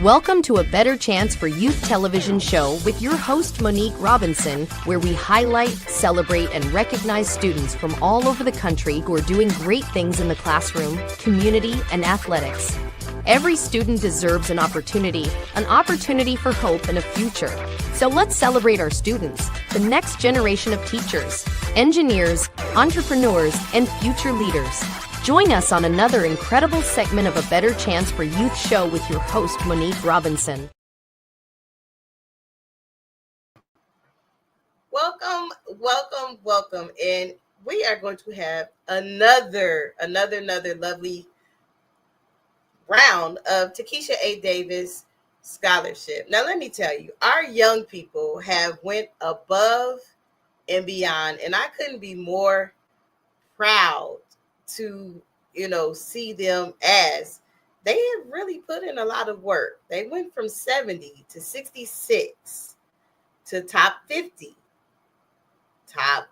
Welcome to A Better Chance for Youth television show with your host, Monique Robinson, where we highlight, celebrate, and recognize students from all over the country who are doing great things in the classroom, community, and athletics. Every student deserves an opportunity for hope and a future. So let's celebrate our students, the next generation of teachers, engineers, entrepreneurs, and future leaders. Join us on another incredible segment of A Better Chance for Youth show with your host, Monique Robinson. Welcome. And we are going to have another lovely round of Takisha A. Davis scholarship. Now, let me tell you, our young people have went above and beyond, and I couldn't be more proud to, see them as they have really put in a lot of work. They went from 70 to 66 to top 50, top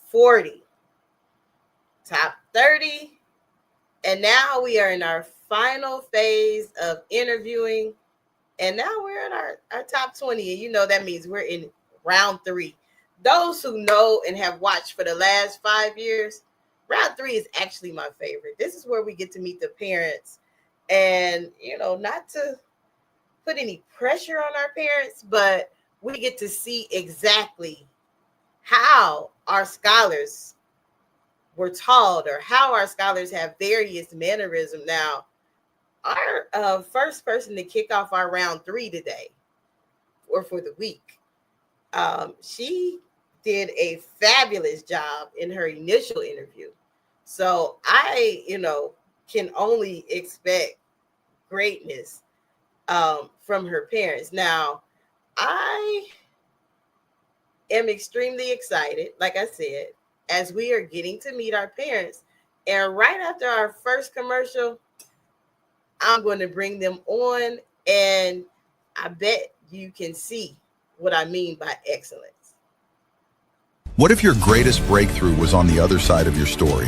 40, top 30, and now we are in our final phase of interviewing, and now we're in our top 20, and that means we're in round 3. Those who know and have watched for the last 5 years, round 3 is actually my favorite. This is where we get to meet the parents, and not to put any pressure on our parents, but we get to see exactly how our scholars were taught or how our scholars have various mannerism. Now, our first person to kick off our round 3 today, or for the week, she did a fabulous job in her initial interview. So I, can only expect greatness from her parents. Now, I am extremely excited, like I said, as we are getting to meet our parents. And right after our first commercial, I'm going to bring them on, and I bet you can see what I mean by excellence. What if your greatest breakthrough was on the other side of your story?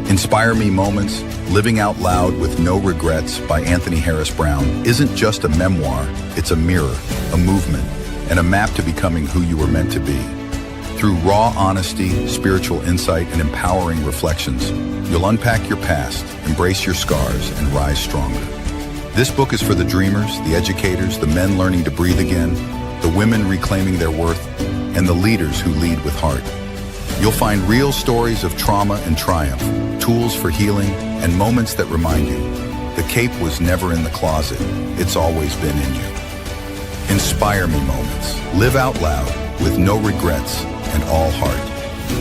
Inspire Me Moments, Living Out Loud with No Regrets by Anthony Harris Brown isn't just a memoir, it's a mirror, a movement, and a map to becoming who you were meant to be. Through raw honesty, spiritual insight, and empowering reflections, you'll unpack your past, embrace your scars, and rise stronger. This book is for the dreamers, the educators, the men learning to breathe again, the women reclaiming their worth, and the leaders who lead with heart. You'll find real stories of trauma and triumph, tools for healing, and moments that remind you, the cape was never in the closet, it's always been in you. Inspire Me Moments. Live out loud with no regrets and all heart.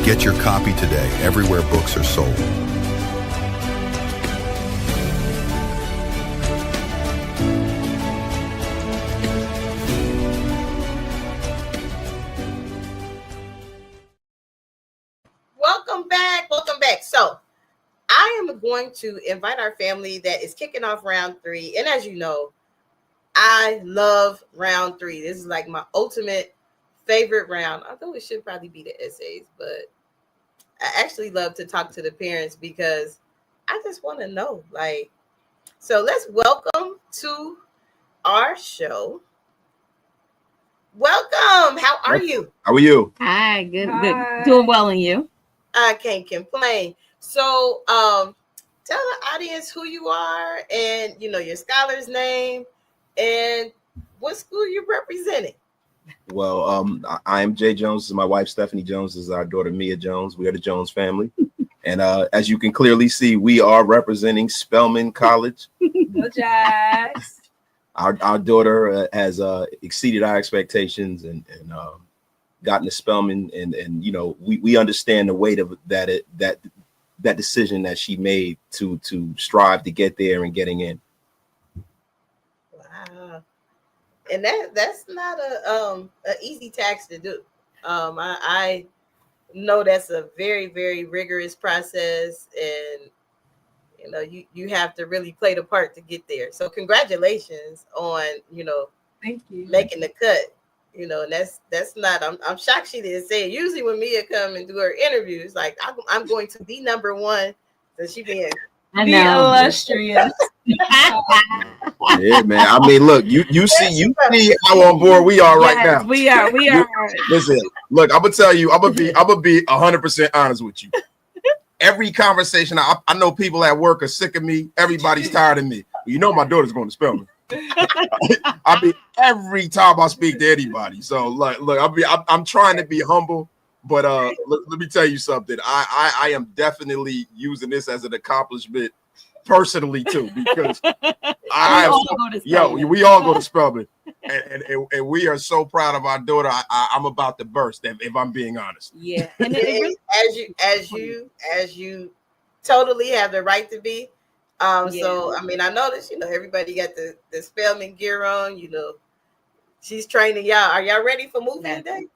Get your copy today everywhere books are sold. Welcome back. So I am going to invite our family that is kicking off round 3. And as you know, I love round 3. This is like my ultimate favorite round, although it should probably be the essays, but I actually love to talk to the parents because I just want to know, so let's welcome to our show. Welcome. How are you? How are you? Hi, good. Doing well, and you? I can't complain. So tell the audience who you are and, your scholar's name and what school you're representing. Well, I'm Jay Jones. This is my wife, Stephanie Jones. This is our daughter, Mia Jones. We are the Jones family. And as you can clearly see, we are representing Spelman College. Go Jags. Our daughter has exceeded our expectations and gotten to Spelman. And we understand the weight of that decision that she made to strive to get there and getting in. Wow. And that's not a easy task to do. I know that's a very, very rigorous process, and you have to really play the part to get there. So congratulations on Thank you. making the cut. And that's not. I'm shocked she didn't say it. Usually when Mia come and do her interviews, like I'm going to be number one, so she being illustrious. Yeah, man. I mean, look, you see how on board we are right now. We are. Listen, look, I'm gonna tell you, I'm gonna be 100% honest with you. Every conversation, I know people at work are sick of me. Everybody's tired of me. You know, my daughter's going to spell me. I mean, every time I speak to anybody. So, look, I'm trying to be humble, but let me tell you something. I am definitely using this as an accomplishment personally too, because we all go to Spelman, and we are so proud of our daughter. I'm about to burst if I'm being honest. Yeah, and as you totally have the right to be. So I mean, I noticed, everybody got the Spelman gear on. She's training y'all. Are y'all ready for moving day?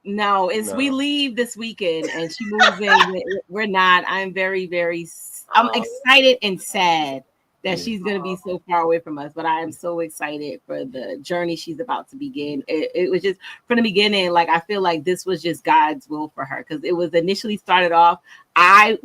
No, we leave this weekend and she moves in. We're not. I'm very, very. I'm excited and sad that she's going to be so far away from us, but I am so excited for the journey she's about to begin. It was just from the beginning, like, I feel like this was just God's will for her, because it was initially started off. I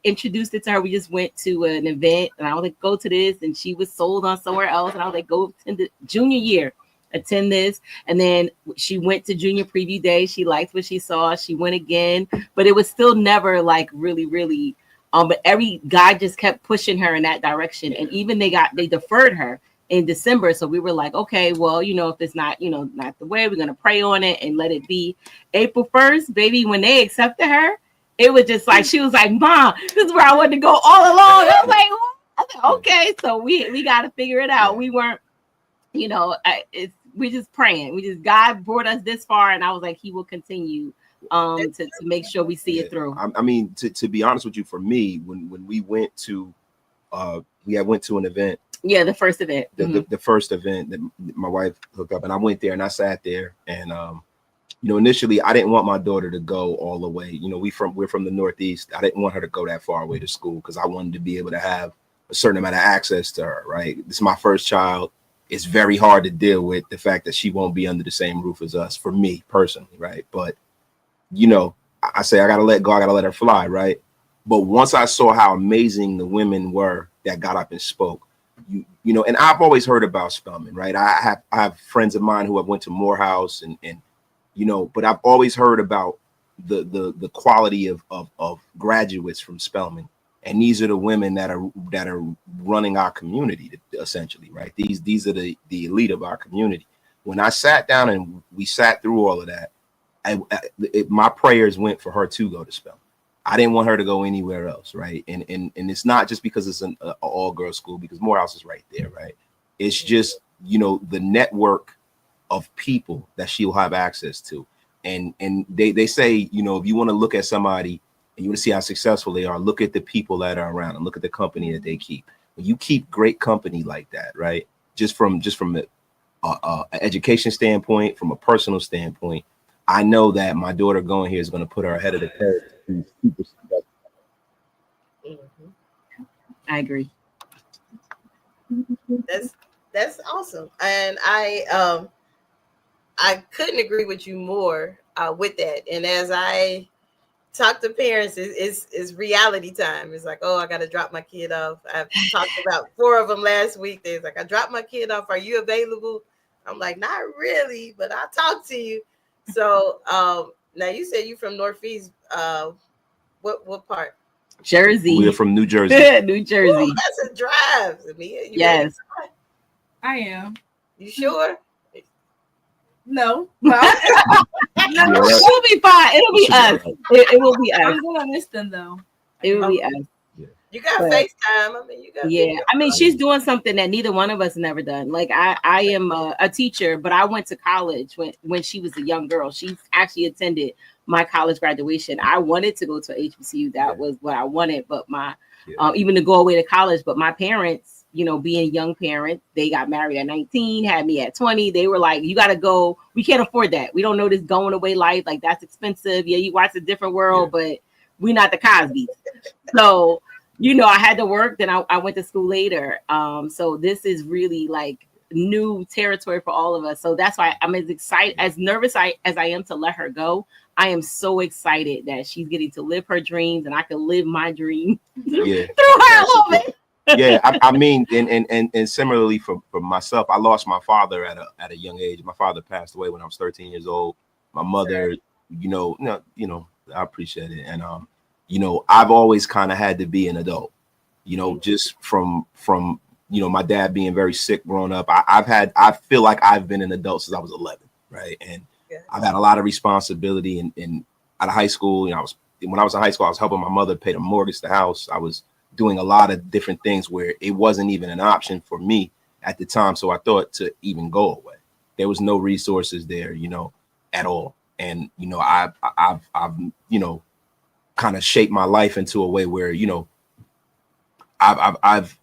introduced it to her. We just went to an event and I was like, go to this. And she was sold on somewhere else. And I was like, go attend the junior year, attend this. And then she went to junior preview day. She liked what she saw. She went again, but it was still never really, really, but every guy just kept pushing her in that direction. And even they deferred her in December. So we were like, okay, well, if it's not, not the way, we're going to pray on it and let it be. April 1st, baby, when they accepted her, it was just like, she was like, Mom, this is where I wanted to go all along. I was like, okay, so we got to figure it out. We weren't, we're just praying. God brought us this far. And I was like, he will continue to make sure we see it through. I mean, to be honest with you, for me, when we went to went to an event. Yeah, the first event. The first event that my wife hooked up, and I went there and I sat there, and initially I didn't want my daughter to go all the way. We're from the Northeast. I didn't want her to go that far away to school because I wanted to be able to have a certain amount of access to her. Right, this is my first child. It's very hard to deal with the fact that she won't be under the same roof as us, for me personally, right? But I say I gotta let go, I gotta let her fly, right? But once I saw how amazing the women were that got up and spoke, and I've always heard about Spelman, right? I have friends of mine who have went to Morehouse and but I've always heard about the quality of graduates from Spelman, and these are the women that are running our community essentially, right? These are the elite of our community. When I sat down and we sat through all of that, my prayers went for her to go to Spelman. I didn't want her to go anywhere else, right? And it's not just because it's an all-girls school, because Morehouse is right there, right? It's just, the network of people that she'll have access to. And they say, if you want to look at somebody and you want to see how successful they are, look at the people that are around and look at the company that they keep. When you keep great company like that, right? Just from an education standpoint, from a personal standpoint, I know that my daughter going here is going to put her ahead of the curve. I agree. That's awesome, and I couldn't agree with you more with that. And as I talk to parents, it's reality time. It's like, oh, I got to drop my kid off. I've talked about 4 of them last week. They're like, I dropped my kid off. Are you available? I'm like, not really, but I'll talk to you. So now you said you from Northeast. What part? Jersey. We're from New Jersey. New Jersey. Ooh, that's a drive. Yes. I am. You sure? No. No, it'll be fine. It'll be us. It will be us. I'm gonna miss them though. It will be us. You got FaceTime. I mean, you got. Yeah, I mean, she's doing something that neither one of us never done. Like I am a teacher, but I went to college when she was a young girl. She actually attended my college graduation. I wanted to go to HBCU. That was what I wanted, but even to go away to college. But my parents, being young parents, they got married at 19, had me at 20. They were like, you got to go. We can't afford that. We don't know this going away life. Like, that's expensive. Yeah, you watch a different world, but we're not the Cosbys. So, I had to work. Then I went to school later. So this is really like new territory for all of us. So that's why I'm as excited, as nervous as I am to let her go. I am so excited that she's getting to live her dreams and I can live my dream through her a little bit. Yeah, I mean, and similarly for myself, I lost my father at a young age. My father passed away when I was 13 years old. My mother, I appreciate it, and I've always kind of had to be an adult, just from my dad being very sick growing up. I feel like I've been an adult since I was 11, right? And I've had a lot of responsibility in out of high school. When I was in high school, I was helping my mother pay the mortgage, the house. I was doing a lot of different things where it wasn't even an option for me at the time. So I thought to even go away. There was no resources there, at all. And, I've kind of shaped my life into a way where,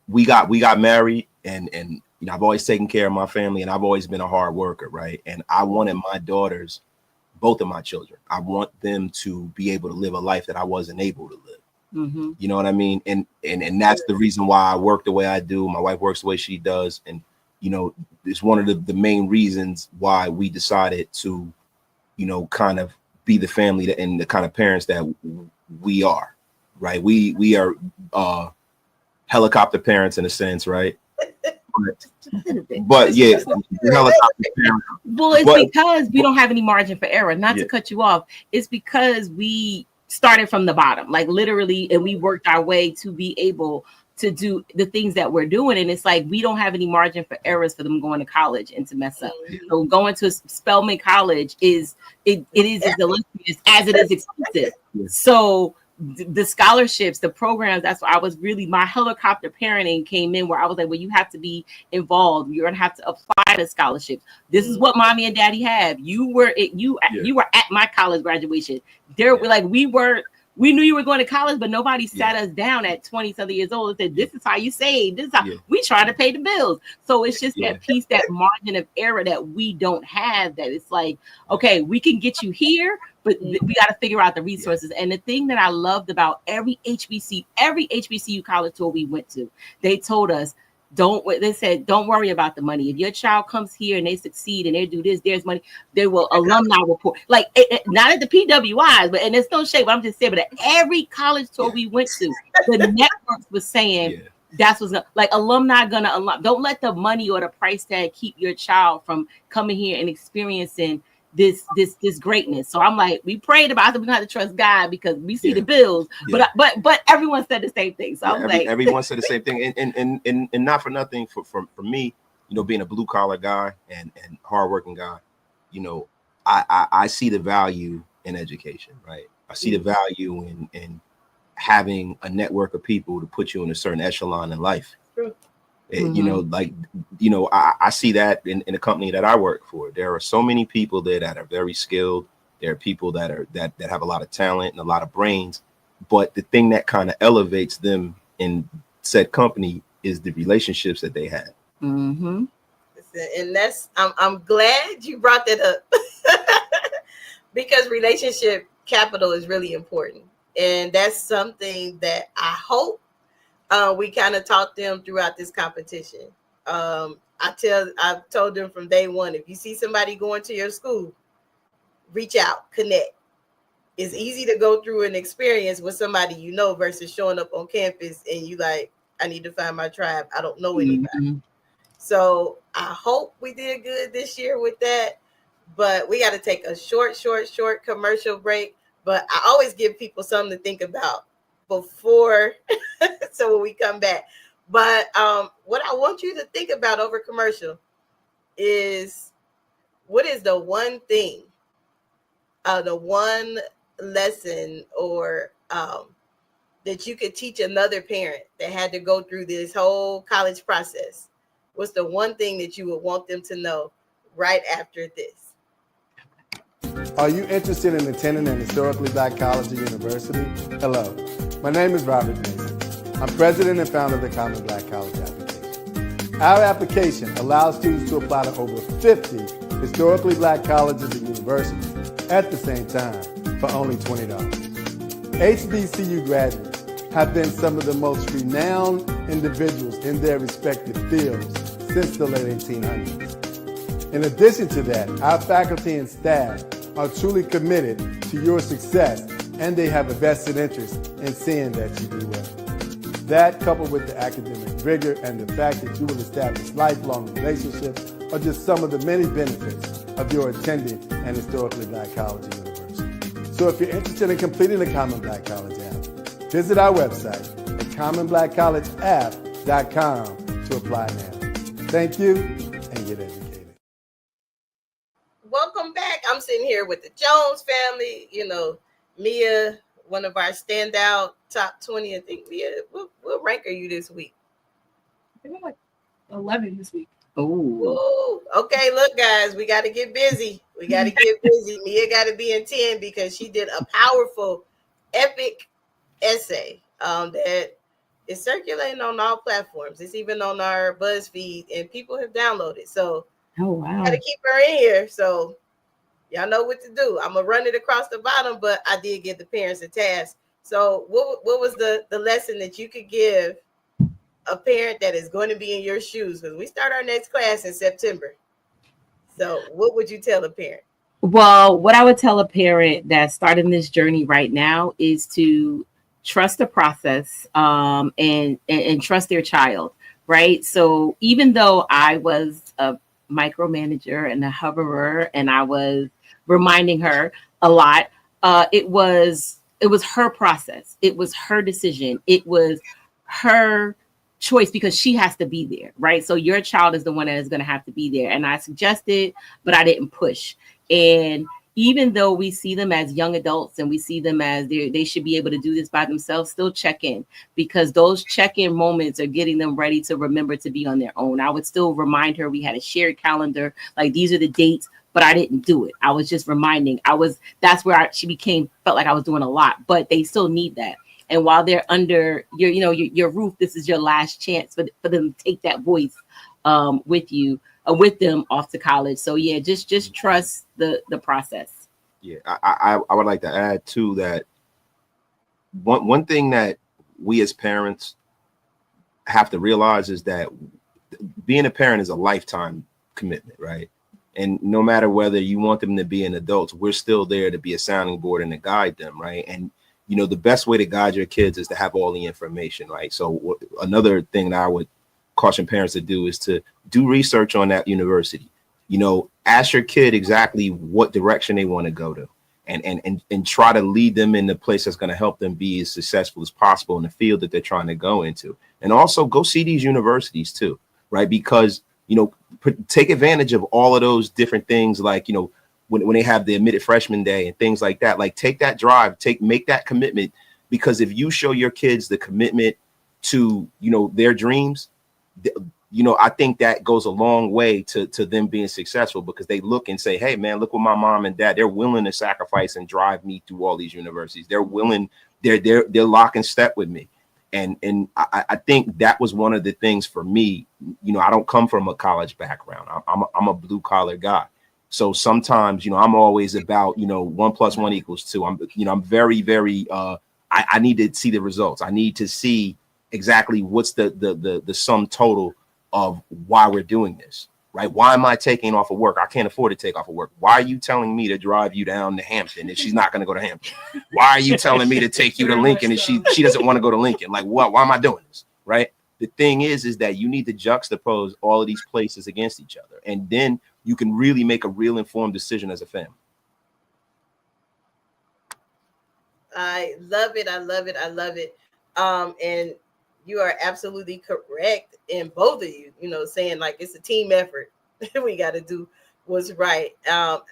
we got married and I've always taken care of my family, and I've always been a hard worker. Right. And I wanted my daughters, both of my children, I want them to be able to live a life that I wasn't able to live. Mm-hmm. You know what I mean? And that's the reason why I work the way I do. My wife works the way she does. And, it's one of the main reasons why we decided to, kind of be the family and the kind of parents that we are, right? We are helicopter parents in a sense, right? But yeah, helicopter parents. Well, it's because we don't have any margin for error. Not to cut you off. It's because we started from the bottom, like literally, and we worked our way to be able to do the things that we're doing. And it's like we don't have any margin for errors for them going to college and to mess up. So going to Spelman College is as illustrious as it is expensive. So the scholarships, the programs, that's why I was really, my helicopter parenting came in where I was like, well, you have to be involved. You're gonna have to apply to scholarships. This is what mommy and daddy have. You were at my college graduation. We knew you were going to college, but nobody sat us down at 20 something years old and said, this is how you save. This is how we try to pay the bills. So it's just that piece, that margin of error that we don't have, that it's like, okay, we can get you here, but we got to figure out the resources. And the thing that I loved about every HBCU college tour we went to, they told us, don't worry about the money. If your child comes here and they succeed and they do this, there's money. They will alumni report, like not at the PWIs, but and it's no shade. But I'm just saying, but at every college tour we went to, the networks was saying that's what's like alumni don't let the money or the price tag keep your child from coming here and experiencing this greatness. So I'm like, we prayed about it. We don't have to trust God because we see the bills, but everyone said the same thing. So I'm like, everyone said the same thing, and not for nothing for me, being a blue collar guy and hardworking guy, I see the value in education, right? I see the value in having a network of people to put you in a certain echelon in life. True. I see that in the company that I work for. There are so many people there that are very skilled. There are people that have a lot of talent and a lot of brains. But the thing that kind of elevates them in said company is the relationships that they have. Mm-hmm. And that's I'm glad you brought that up because relationship capital is really important, and that's something that I hope. We kind of taught them throughout this competition. I've told them from day one, if you see somebody going to your school, reach out, connect. It's easy to go through an experience with somebody versus showing up on campus and you like, I need to find my tribe. I don't know anybody. Mm-hmm. So I hope we did good this year with that. But we got to take a short commercial break. But I always give people something to think about before, so when we come back. But what I want you to think about over commercial is, what is the one thing, the one lesson or that you could teach another parent that had to go through this whole college process? What's the one thing that you would want them to know right after this? Are you interested in attending an historically Black college or university? Hello, my name is Robert Mason. I'm president and founder of the Common Black College application. Our application allows students to apply to over 50 historically Black colleges and universities at the same time for only $20. HBCU graduates have been some of the most renowned individuals in their respective fields since the late 1800s. In addition to that, our faculty and staff are truly committed to your success, and they have a vested interest in seeing that you do well. That, coupled with the academic rigor and the fact that you will establish lifelong relationships, are just some of the many benefits of your attending an historically black college or university. So if you're interested in completing the Common Black College app, visit our website at commonblackcollegeapp.com to apply now. Thank you, and get educated. Welcome back. I'm sitting here with the Jones family. You know, Mia, one of our standout top 20. I think, Mia, what rank are you this week? I think I'm like 11 this week. Oh, okay. Look, guys, we got to get busy. Mia got to be in 10 because she did a powerful, epic essay that is circulating on all platforms. It's even on our BuzzFeed, and people have downloaded. So, got to keep her in here. So, y'all know what to do. I'm gonna run it across the bottom, but I did give the parents a task. So, what was the lesson that you could give a parent that is going to be in your shoes? Because we start our next class in September. So what would you tell a parent? Well, what I would tell a parent that's starting this journey right now is to trust the process and trust their child, right? So even though I was a micromanager and a hoverer and I was reminding her a lot, it was her process. It was her decision. It was her choice because she has to be there, right? So your child is the one that is going to have to be there. And I suggested, but I didn't push. And even though we see them as young adults and we see them as they should be able to do this by themselves, still check in, because those check-in moments are getting them ready to remember to be on their own. I would still remind her we had a shared calendar, like these are the dates, but I didn't do it. I was just reminding. That's where she felt like I was doing a lot, but they still need that. And while they're under your roof, this is your last chance for them to take that voice with them off to college. So yeah, just trust the process. Yeah, I would like to add too that one thing that we as parents have to realize is that being a parent is a lifetime commitment, right? And no matter whether you want them to be an adult, we're still there to be a sounding board and to guide them, right? And the best way to guide your kids is to have all the information, right? So another thing that I would caution parents to do is to do research on that university. Ask your kid exactly what direction they want to go to, and try to lead them in the place that's going to help them be as successful as possible in the field that they're trying to go into. And also go see these universities too, right? Because, take advantage of all of those different things, like, when they have the admitted freshman day and things like that, like take that drive, make that commitment, because if you show your kids the commitment to, their dreams, I think that goes a long way to them being successful, because they look and say, hey man, look what my mom and dad, they're willing to sacrifice and drive me through all these universities. They're willing, they're lock in step with me. And I think that was one of the things for me. I don't come from a college background. I'm a blue collar guy. So sometimes, I'm always about, 1 + 1 = 2. I'm very, very, I need to see the results. I need to see exactly what's the sum total of why we're doing this, right? Why am I taking off of work? I can't afford to take off of work. Why are you telling me to drive you down to Hampton if she's not going to go to Hampton? Why are you telling me to take you to Lincoln if she doesn't want to go to Lincoln? Like, what? Why am I doing this, right? The thing is that you need to juxtapose all of these places against each other, and then you can really make a real informed decision as a family. I love it. And you are absolutely correct in both of you, saying like it's a team effort. We got to do what's right.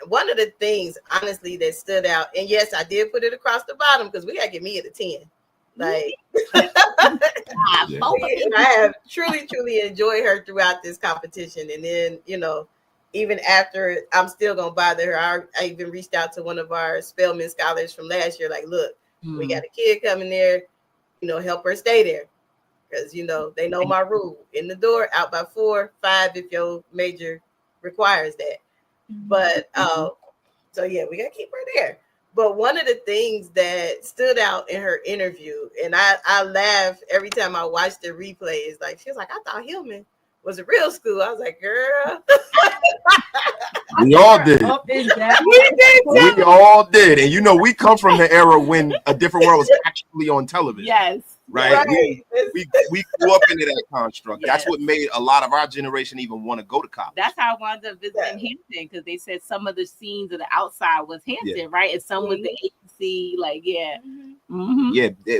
One of the things, honestly, that stood out, and yes, I did put it across the bottom because we got to get me at a 10. Like, I have truly enjoyed her throughout this competition. And then, even after, I'm still going to bother her. I even reached out to one of our Spelman scholars from last year. Like, look, we got a kid coming there, help her stay there. Because, they know my rule. In the door, out by 4, 5 if your major requires that. But, so yeah, we got to keep her there. But one of the things that stood out in her interview, and I laugh every time I watch the replay, is like, she was like, I thought Hillman was a real school. I was like, girl. We all did. We all did. And you know, we come from the era when A Different World was actually on television. Yes. Right. We grew up into that construct. Yes. That's what made a lot of our generation even want to go to college. That's how I wound up visiting Hampton, because they said some of the scenes of the outside was Hampton, right? And some was the agency, like,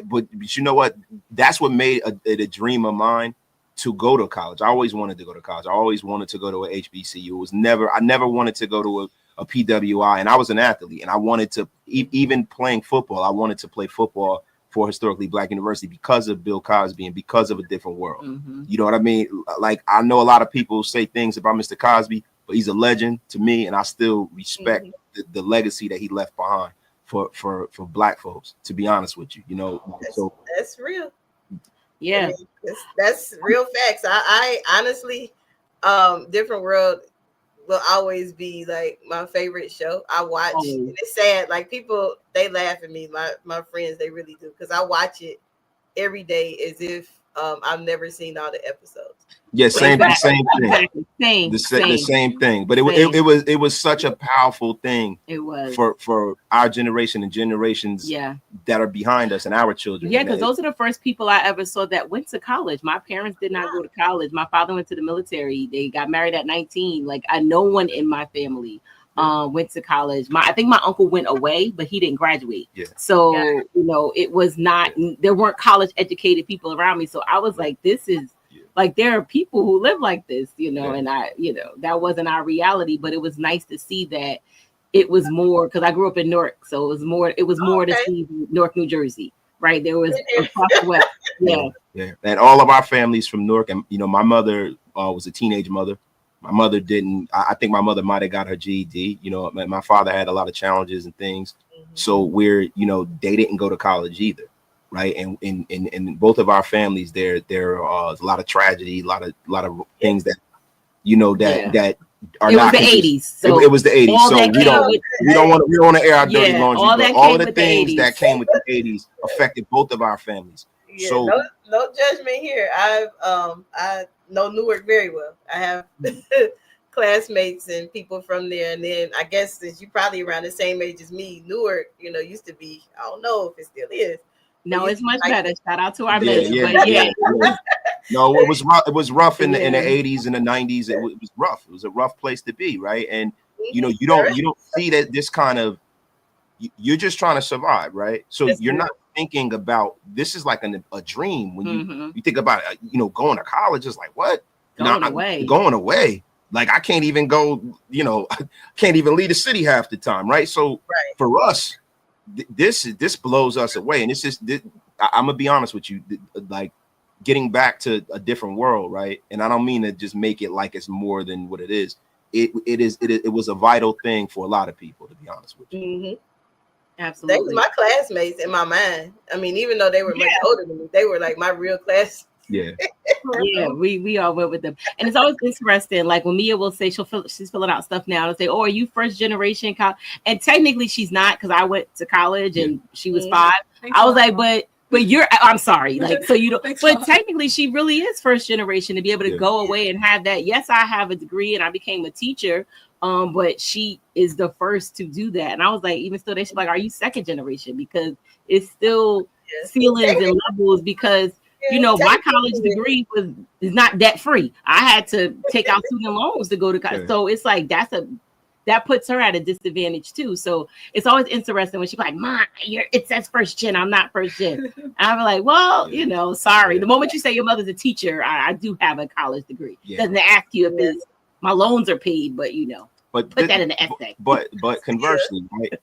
but you know what? That's what made a dream of mine to go to college. I always wanted to go to college. I always wanted to go to a HBCU. I never wanted to go to a PWI, and I was an athlete, and I wanted to, even playing football, I wanted to play football for Historically Black University because of Bill Cosby and because of A Different World. You know what I mean? Like, I know a lot of people say things about Mr. Cosby, but he's a legend to me, and I still respect the legacy that he left behind for Black folks, to be honest with you. You know, that's real. Yeah. I mean, that's real facts. I honestly, Different World will always be like my favorite show. I watch. And it's sad. Like, people, they laugh at me. My friends, they really do, because I watch it every day as if I've never seen all the episodes. Yeah, same thing. Same The same thing. But it was such a powerful thing. It was for our generation and generations that are behind us and our children. Yeah, because those are the first people I ever saw that went to college. My parents did not go to college. My father went to the military. They got married at 19. Like, no one in my family went to college. I think my uncle went away, but he didn't graduate. Yeah. So you know, it was not. There weren't college educated people around me. So I was like, this is. Like, there are people who live like this, you know, and that wasn't our reality, but it was nice to see that it was more, because I grew up in Newark, so it was more to see Newark, New Jersey, right? There was across the West. Yeah. And all of our families from Newark, and, you know, my mother was a teenage mother. My mother didn't, I think my mother might've got her GED, you know, my father had a lot of challenges and things. So they didn't go to college either. Right. And in both of our families, there a lot of tragedy, a lot of things that, you know, that are not. It was the 80s. So it was the 80s. So we don't want to air our dirty laundry, but all of the things that came with the 80s affected both of our families. Yeah, so no judgment here. I know Newark very well. I have classmates and people from there, and then I guess since you probably around the same age as me, Newark, you know, used to be, I don't know if it still is. No, it's much better. Shout out to our men. No, it was rough in the 80s and the 90s. It was rough. It was a rough place to be, right? And you know, you don't see that this kind of, you're just trying to survive, right? So you're not thinking about, this is like a dream when you think about you know, going to college is like, what? Going away. Like, I can't even go, you know, I can't even leave the city half the time, right? So for us, this blows us away. And it's just, I'm gonna be honest with you, like, getting back to A Different World, right? And I don't mean to just make it like it's more than what it is. It was a vital thing for a lot of people, to be honest with you. Absolutely. They was my classmates in my mind. I mean, even though they were much older than me, they were like my real class. Yeah. We all went with them. And it's always interesting. Like, when Mia will say she's filling out stuff now and say, "Oh, are you first generation college?" And technically she's not, because I went to college and she was 5. I was like, but you're, I'm sorry. Like, so you don't, but technically she really is first generation to be able to go away and have that. Yes, I have a degree and I became a teacher. But she is the first to do that. And I was like, even still, they should like, are you second generation? Because it's still ceilings and levels, because you know, my college degree is not debt free. I had to take out student loans to go to college. So it's like, that puts her at a disadvantage too. So it's always interesting when she's like, "Mom, it says first gen. I'm not first gen." And I'm like, well, you know, sorry. The moment you say your mother's a teacher, I do have a college degree. Doesn't ask you if it's, my loans are paid, but you know, put that in the essay. But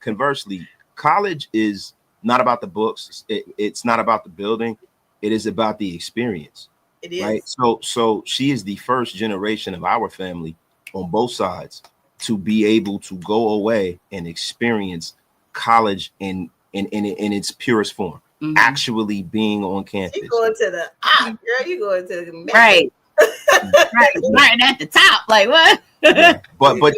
conversely, college is not about the books. It's not about the building. It is about the experience. It is. Right. So she is the first generation of our family on both sides to be able to go away and experience college in its purest form, actually being on campus. You going to the girl, you going to the right. right at the top, like what? But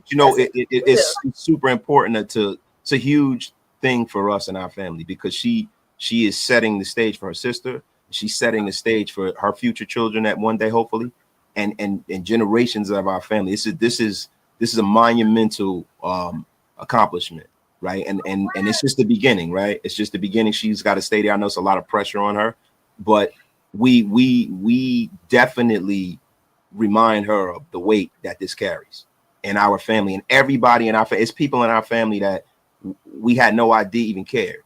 you know, it's super important. It's a huge thing for us and our family, because she is setting the stage for her sister. She's setting the stage for her future children at one day, hopefully. and generations of our family. This is a monumental accomplishment, right? And it's just the beginning, right? It's just the beginning. She's got to stay there. I know it's a lot of pressure on her, but we definitely remind her of the weight that this carries in our family, and everybody in our family. It's people in our family that we had no idea even cared.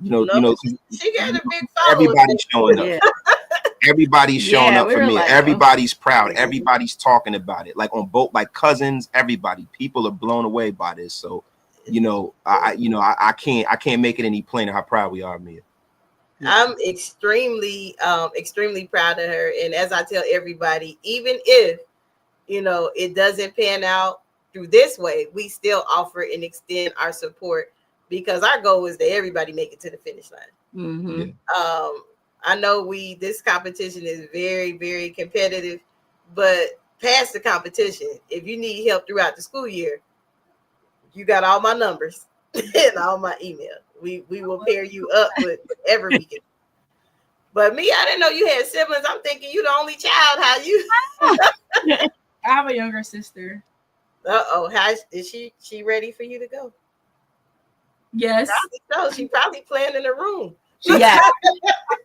She got a big following. Everybody's showing up. Yeah. Everybody's showing up for me. Like, everybody's proud. Everybody's talking about it. Like on both, like cousins, everybody. People are blown away by this. So, I can't make it any plainer how proud we are of Mia. I'm extremely proud of her. And as I tell everybody, even if, it doesn't pan out through this way, we still offer and extend our support, because our goal is that everybody make it to the finish line. Mm-hmm. Yeah. I know this competition is very, very competitive, but past the competition, if you need help throughout the school year, you got all my numbers and all my email. We will pair you up with every weekend. But me, I didn't know you had siblings. I'm thinking you the only child. How you? I have a younger sister. How is she ready for you to go? Yes. Probably so. She probably playing in the room. Yeah.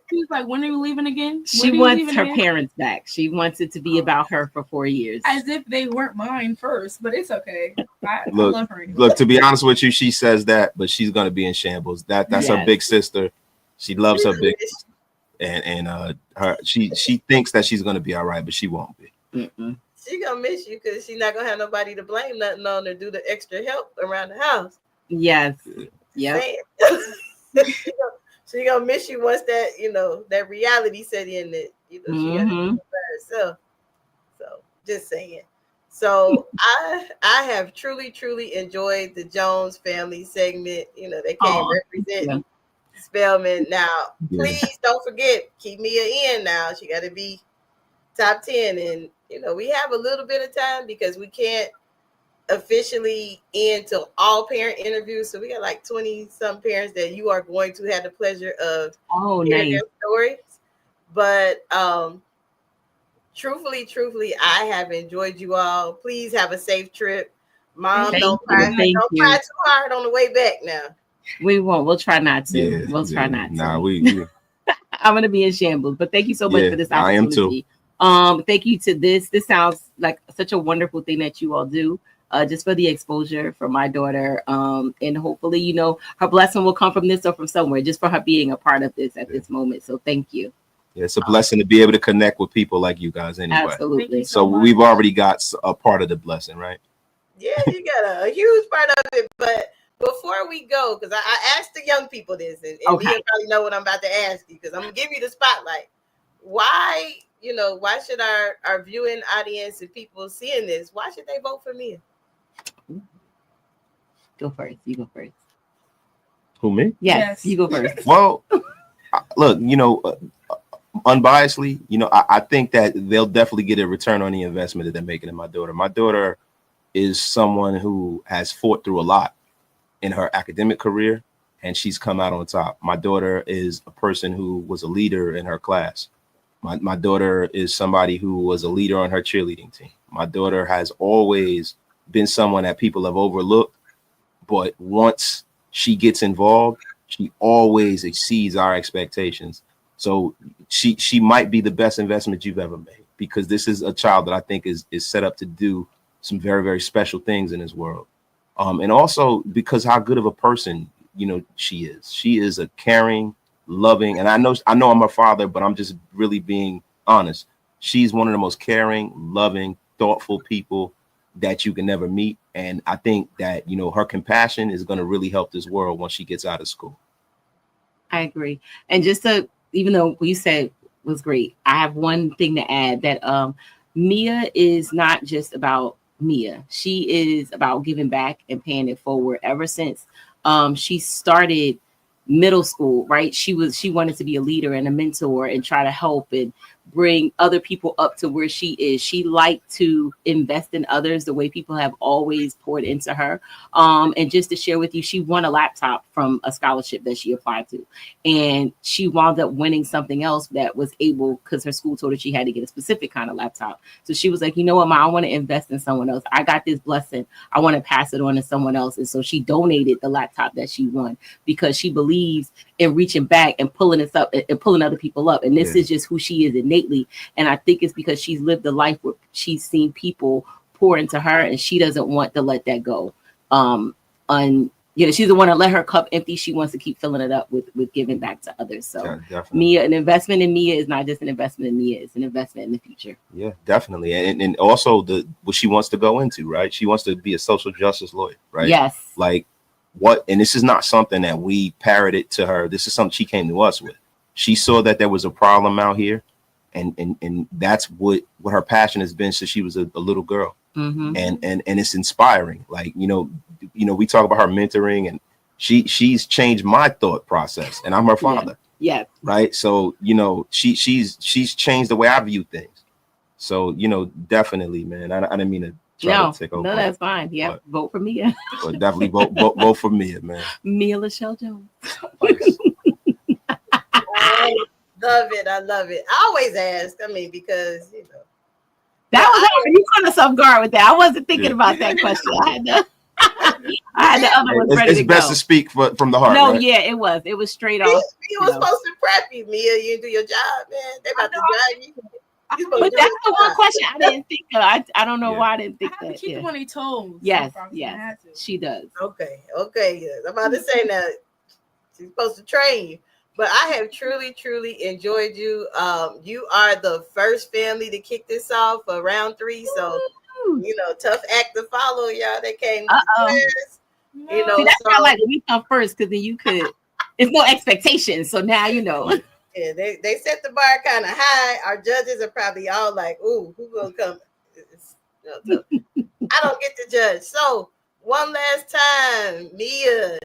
She was like, when are you leaving again? She wants her parents back. She wants it to be about her for 4 years. As if they weren't mine first, but it's okay. I love her anyway. Look, to be honest with you, she says that, but she's gonna be in shambles. That's her big sister. She loves her big sister. And she thinks that she's gonna be all right, but she won't be. Mm-mm. She gonna miss you because she's not gonna have nobody to blame nothing on to do the extra help around the house. Yes. Yeah. She gonna miss you once that that reality set in that she got to do it by herself. So just saying. So I have truly enjoyed the Jones family segment. They came representing Spelman. Now, please don't forget, keep Mia in now. She got to be top 10, and we have a little bit of time because we can't officially end till all parent interviews, so we got like 20 some parents that you are going to have the pleasure of hearing their stories. But truthfully, I have enjoyed you all. Please have a safe trip. Mom, don't cry too hard on the way back now. We won't. We'll try not to. Yeah, we'll try not to. Nah, we I'm gonna be in shambles, but thank you so much for this opportunity. I am too. Thank you to this. This sounds like such a wonderful thing that you all do. Just for the exposure for my daughter. And hopefully, her blessing will come from this or from somewhere, just for her being a part of this at this moment. So thank you. Yeah, it's a blessing to be able to connect with people like you guys anyway. Absolutely. So we've already got a part of the blessing, right? Yeah, you got a huge part of it. But before we go, because I asked the young people this, and you probably know what I'm about to ask you, because I'm going to give you the spotlight. Why should our viewing audience and people seeing this, why should they vote for Mia? Go first. You go first. Who, me? Yes. You go first. Well, look, unbiasedly, I think that they'll definitely get a return on the investment that they're making in my daughter. My daughter is someone who has fought through a lot in her academic career, and she's come out on top. My daughter is a person who was a leader in her class. My daughter is somebody who was a leader on her cheerleading team. My daughter has always been someone that people have overlooked, but once she gets involved, she always exceeds our expectations. So she might be the best investment you've ever made, because this is a child that I think is set up to do some very, very special things in this world. And also because how good of a person, she is. She is a caring, loving, and I know I'm her father, but I'm just really being honest. She's one of the most caring, loving, thoughtful people that you can never meet. And I think that, her compassion is going to really help this world once she gets out of school. I agree. And even though what you said was great, I have one thing to add, that Mia is not just about Mia. She is about giving back and paying it forward. Ever since she started middle school, right? She wanted to be a leader and a mentor and try to help and bring other people up to where she is. She liked to invest in others the way people have always poured into her. And just to share with you, she won a laptop from a scholarship that she applied to. And she wound up winning something else that was able, because her school told her she had to get a specific kind of laptop. So she was like, you know what, Ma, I want to invest in someone else. I got this blessing. I want to pass it on to someone else. And so she donated the laptop that she won because she believes in reaching back and pulling us up and pulling other people up. And this is just who she is innately. And I think it's because she's lived a life where she's seen people pour into her and she doesn't want to let that go. She's the one that let her cup empty. She wants to keep filling it up with giving back to others. So Mia, an investment in Mia is not just an investment in Mia, it's an investment in the future. Yeah, definitely. And also what she wants to go into, right? She wants to be a social justice lawyer, right? Yes. Like and this is not something that we parroted to her. This is something she came to us with. She saw that there was a problem out here. And that's what her passion has been since she was a little girl. Mm-hmm. And it's inspiring. Like, we talk about her mentoring, and she's changed my thought process, and I'm her father. Yeah. Right. So, she's changed the way I view things. So, definitely, man. I didn't mean to try to take over. No, that's fine. Yeah. Vote for Mia. But definitely vote for Mia, man. Mia Lachelle Jones. I love it. I always ask. I mean, because that was hard. You caught us off guard with that. I wasn't thinking about that question. I had the other one ready to go. It's best to speak from the heart. No, right? Yeah, it was. It was straight off. Mia was supposed to prep you, Mia. You didn't do your job, man. They about to drive you. But that's the one question I didn't think of. I don't know why I didn't think that. Keep them on their toes. Yes, she does. Okay. Yes. I'm about to say that she's supposed to train you. But I have truly, truly enjoyed you. You are the first family to kick this off for round 3. So, tough act to follow, y'all. They came first. See, that's why I like when we come first, because then you could. There's no expectations, so now you know. Yeah, they set the bar kind of high. Our judges are probably all like, "Ooh, who gonna come?" I don't get to judge. So one last time, Mia,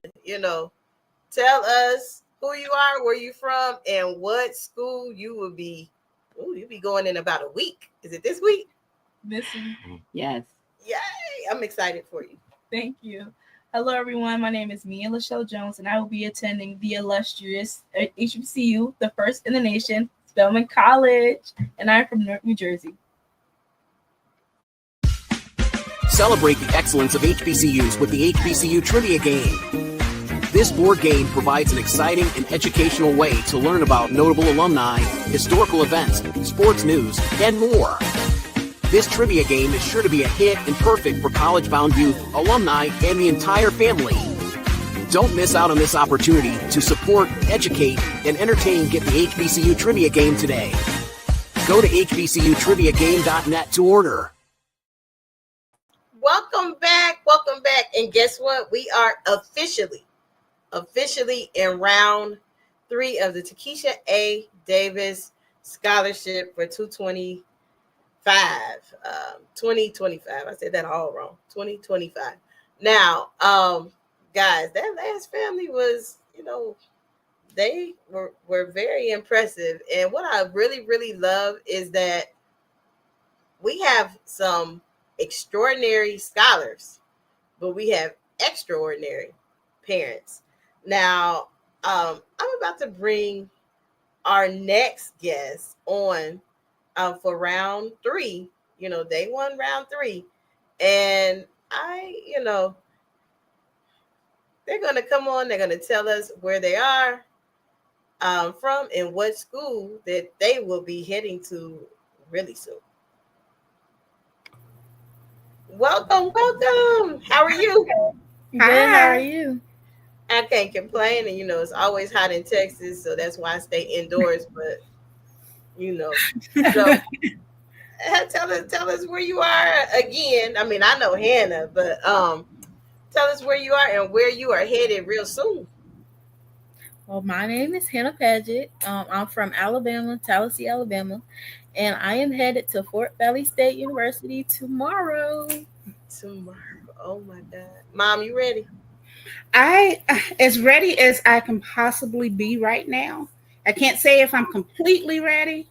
tell us who you are, where you from, and what school you will be. You'll be going in about a week. Is it this week? This week. Yes. Yay! I'm excited for you. Thank you. Hello, everyone. My name is Mia Lachelle Jones, and I will be attending the illustrious HBCU, the first in the nation, Spelman College, and I'm from Newark, New Jersey. Celebrate the excellence of HBCUs with the HBCU Trivia Game. This board game provides an exciting and educational way to learn about notable alumni, historical events, sports news, and more. This trivia game is sure to be a hit and perfect for college-bound youth, alumni, and the entire family. Don't miss out on this opportunity to support, educate, and entertain Get the HBCU Trivia Game today. Go to hbcutriviagame.net to order. Welcome back. And guess what? We are officially in round 3 of the Takisha A. Davis Scholarship for 2025. 2025. I said that all wrong. 2025. Now, guys, that last family was, they were very impressive. And what I really, really love is that we have some extraordinary scholars, but we have extraordinary parents. Now, I'm about to bring our next guest on for round 3. They won round 3. And they're going to come on. They're going to tell us where they are from and what school that they will be heading to really soon. Welcome. How are you? Good. How are you? I can't complain, and it's always hot in Texas, so that's why I stay indoors. But so tell us where you are again. I mean, I know Hannah, but tell us where you are and where you are headed real soon. Well, my name is Hannah Paget. I'm from Alabama, Tallahassee, Alabama, and I am headed to Fort Valley State University tomorrow. Oh my God, Mom, you ready? As ready as I can possibly be right now. I can't say if I'm completely ready,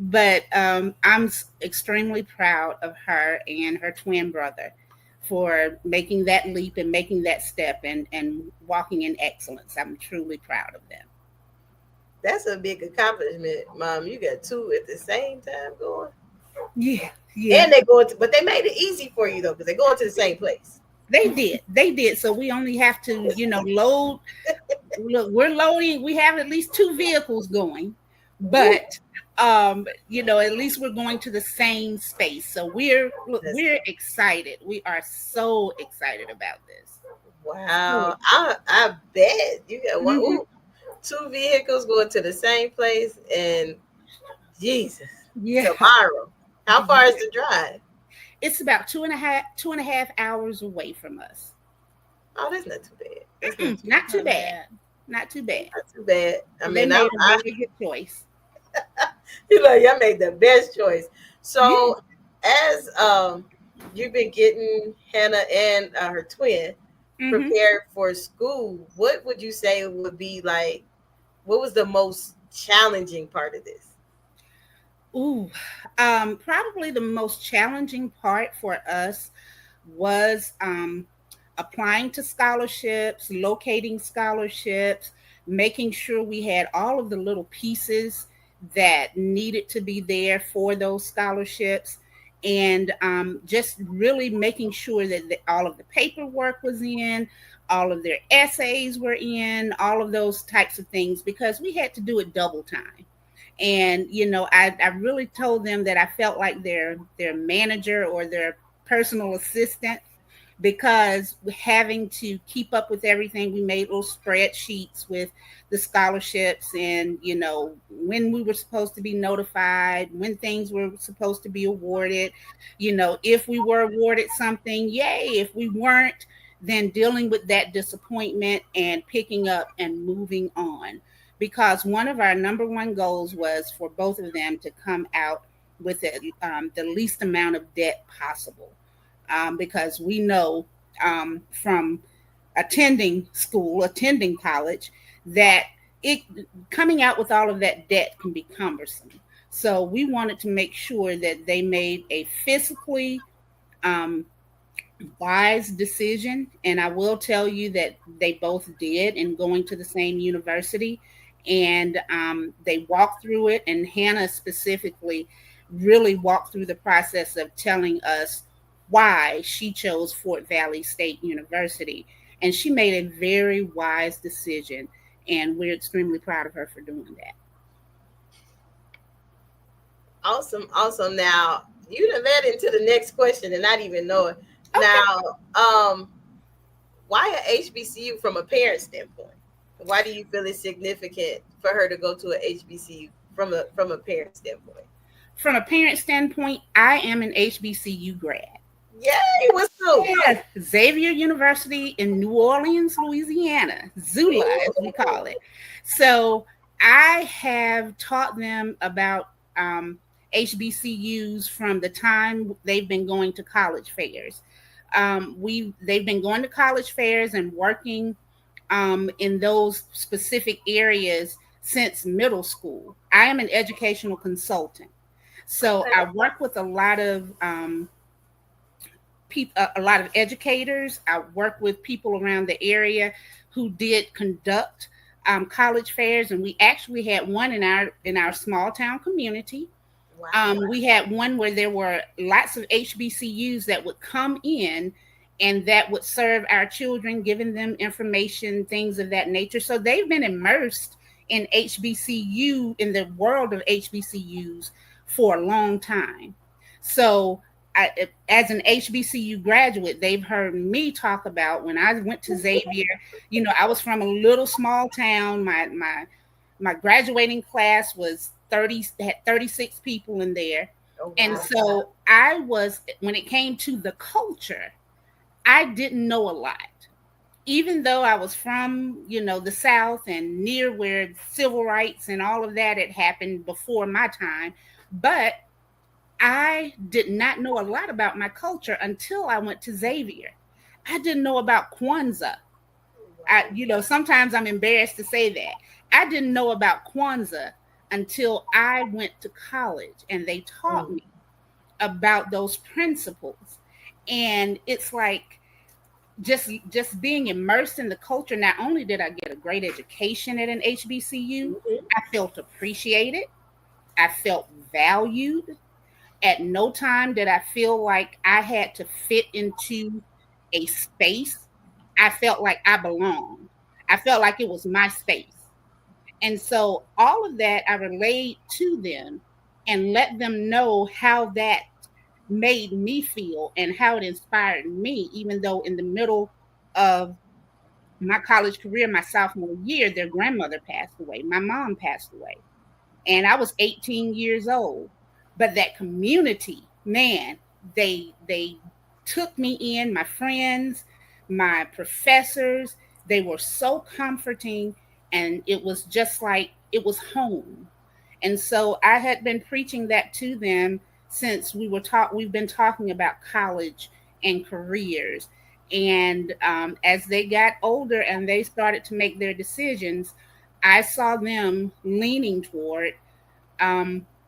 but I'm extremely proud of her and her twin brother for making that leap and making that step and walking in excellence. I'm truly proud of them. That's a big accomplishment, Mom. You got two at the same time going. Yeah, yeah. And they go to, but they made it easy for you though, because they go to the same place. They did. So we only have to, load. Look, we're loading. We have at least 2 vehicles going, but at least we're going to the same space. So we're excited. We are so excited about this. Wow, I bet you got one. Ooh, 2 vehicles going to the same place, and Jesus, tomorrow. How far is the drive? It's about 2.5 hours away from us. Oh, that's not too bad. That's not too bad. Not too bad. Not too bad. I mean, made a very good choice. Y'all made the best choice. So, as you've been getting Hannah and her twin prepared for school, what would you say would be like? What was the most challenging part of this? Probably the most challenging part for us was applying to scholarships, locating scholarships, making sure we had all of the little pieces that needed to be there for those scholarships, and just really making sure that all of the paperwork was in, all of their essays were in, all of those types of things, because we had to do it double time. And, I really told them that I felt like their manager or their personal assistant, because having to keep up with everything, we made little spreadsheets with the scholarships and, when we were supposed to be notified, when things were supposed to be awarded, if we were awarded something, yay. If we weren't, then dealing with that disappointment and picking up and moving on. Because one of our number one goals was for both of them to come out with the least amount of debt possible. Because we know from attending college, that coming out with all of that debt can be cumbersome. So we wanted to make sure that they made a fiscally wise decision. And I will tell you that they both did in going to the same university. And they walked through it. And Hannah specifically really walked through the process of telling us why she chose Fort Valley State University. And she made a very wise decision. And we're extremely proud of her for doing that. Awesome. Now, you done led into the next question and not even know it. Okay. Now, why a HBCU from a parent standpoint? Why do you feel it's significant for her to go to a HBCU from a parent standpoint? From a parent standpoint, I am an HBCU grad. Yay! What's up? Yes, Xavier University in New Orleans, Louisiana, Zula, as we call it. So I have taught them about HBCUs from the time they've been going to college fairs. They've been going to college fairs and working in those specific areas since middle school. I am an educational consultant, so I work with a lot of educators. I work with people around the area who did conduct college fairs, and we actually had one in our small town community. Wow. We had one where there were lots of HBCUs that would come in and that would serve our children, giving them information, things of that nature. So they've been immersed in HBCU, in the world of HBCUs for a long time. So as an HBCU graduate, they've heard me talk about when I went to Xavier, I was from a little small town. My graduating class was had 36 people in there. Oh, wow. And so when it came to the culture, I didn't know a lot, even though I was from, the South and near where civil rights and all of that had happened before my time. But I did not know a lot about my culture until I went to Xavier. I didn't know about Kwanzaa. Sometimes I'm embarrassed to say that. I didn't know about Kwanzaa until I went to college and they taught me about those principles. And it's like just being immersed in the culture. Not only did I get a great education at an HBCU, I felt appreciated. I felt valued. At no time did I feel like I had to fit into a space. I felt like I belonged. I felt like it was my space. And so all of that I relayed to them and let them know how that made me feel and how it inspired me, even though in the middle of my college career, my sophomore year, their grandmother passed away. My mom passed away. And I was 18 years old. But that community, man, they took me in, my friends, my professors, they were so comforting, and it was just like it was home. And so I had been preaching that to them since we've been talking about college and careers. And as they got older and they started to make their decisions, I saw them leaning toward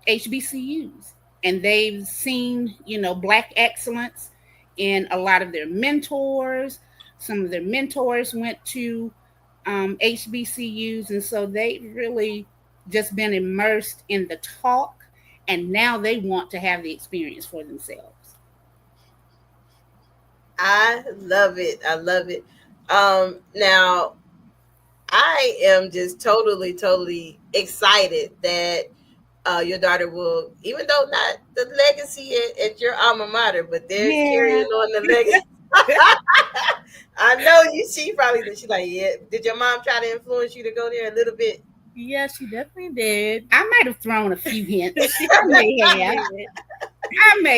HBCUs, and they've seen, Black excellence in a lot of their mentors. Some of their mentors went to HBCUs, and so they really just been immersed in the talk, and now they want to have the experience for themselves. I love it. I love it. Now, I am just totally excited that your daughter will, even though not the legacy at your alma mater, but they're carrying on the legacy. I know she probably did. She's like, yeah. Did your mom try to influence you to go there a little bit? Yeah, she definitely did. I might have thrown a few hints. I may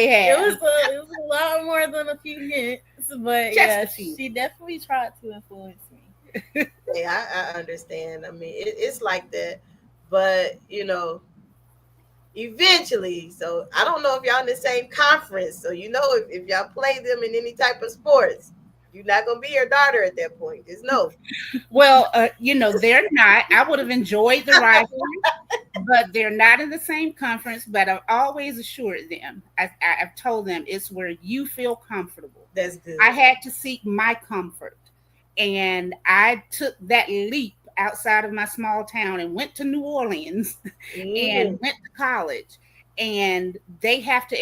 have. It was a lot more than a few hints, but she definitely tried to influence me. Yeah, I understand. I mean, it's like that, but eventually. So I don't know if y'all in the same conference. So if y'all play them in any type of sports, you're not gonna be your daughter at that point. Just no. Well, they're not. I would have enjoyed the rivalry, but they're not in the same conference. But I've always assured them. I've told them it's where you feel comfortable. That's good. I had to seek my comfort, and I took that leap outside of my small town and went to New Orleans and went to college. And they have to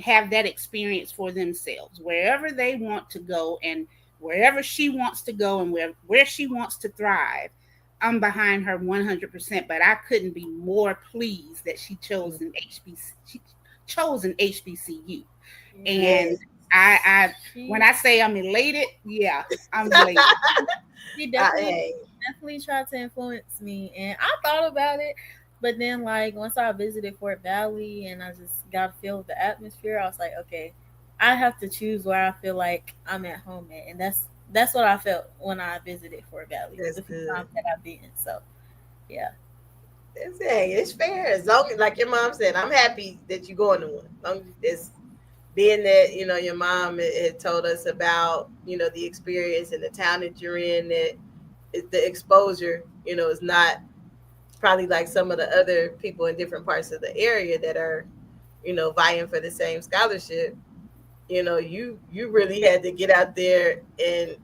have that experience for themselves, wherever they want to go and wherever she wants to go and where she wants to thrive. I'm behind her 100%, but I couldn't be more pleased that she chose an HBCU. And I when I say I'm elated, I'm elated. She definitely tried to influence me, and I thought about it, but then once I visited Fort Valley and I just got a feel of the atmosphere, I was like, okay, I have to choose where I feel like I'm at home at, and that's what I felt when I visited Fort Valley. That's the few good. times that I've been, so yeah. It's fair. As long as, like your mom said, I'm happy that you're going to one. It's being that your mom had told us about the experience and the town that you're in, that the exposure is not probably like some of the other people in different parts of the area that are vying for the same scholarship. You really had to get out there and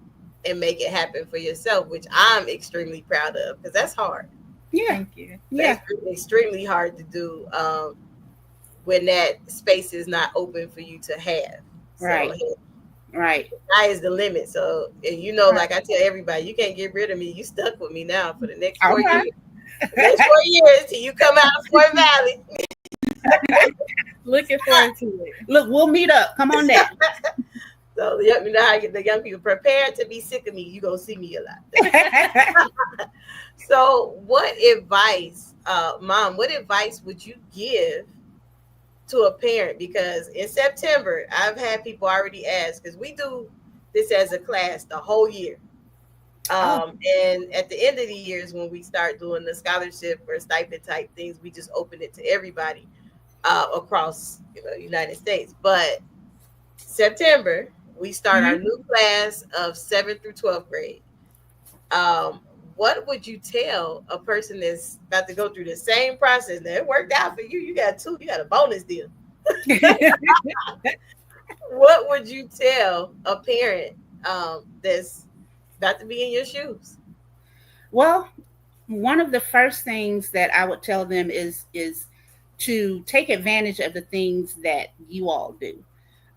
make it happen for yourself, which I'm extremely proud of, because that's hard. Yeah, thank you. Yeah, that's extremely hard to do when that space is not open for you to have. Right. So, right. Sky is the limit. So, and like I tell everybody, you can't get rid of me. You stuck with me now for the next 4 years. Next 4 years till you come out of Fort Valley. Looking forward to it. Look, we'll meet up. Come on down. So you know how the young people prepare to be sick of me. You gonna see me a lot. So, what advice, Mom? What advice would you give to a parent? Because in September, I've had people already ask, because we do this as a class the whole year. And at the end of the years, when we start doing the scholarship or stipend type things, we just open it to everybody across the United States. But September, we start our new class of 7th through 12th grade. what would you tell a person that's about to go through the same process? Now, it worked out for you. You got a bonus deal. What would you tell a parent that's about to be in your shoes? Well, one of the first things that I would tell them is to take advantage of the things that you all do.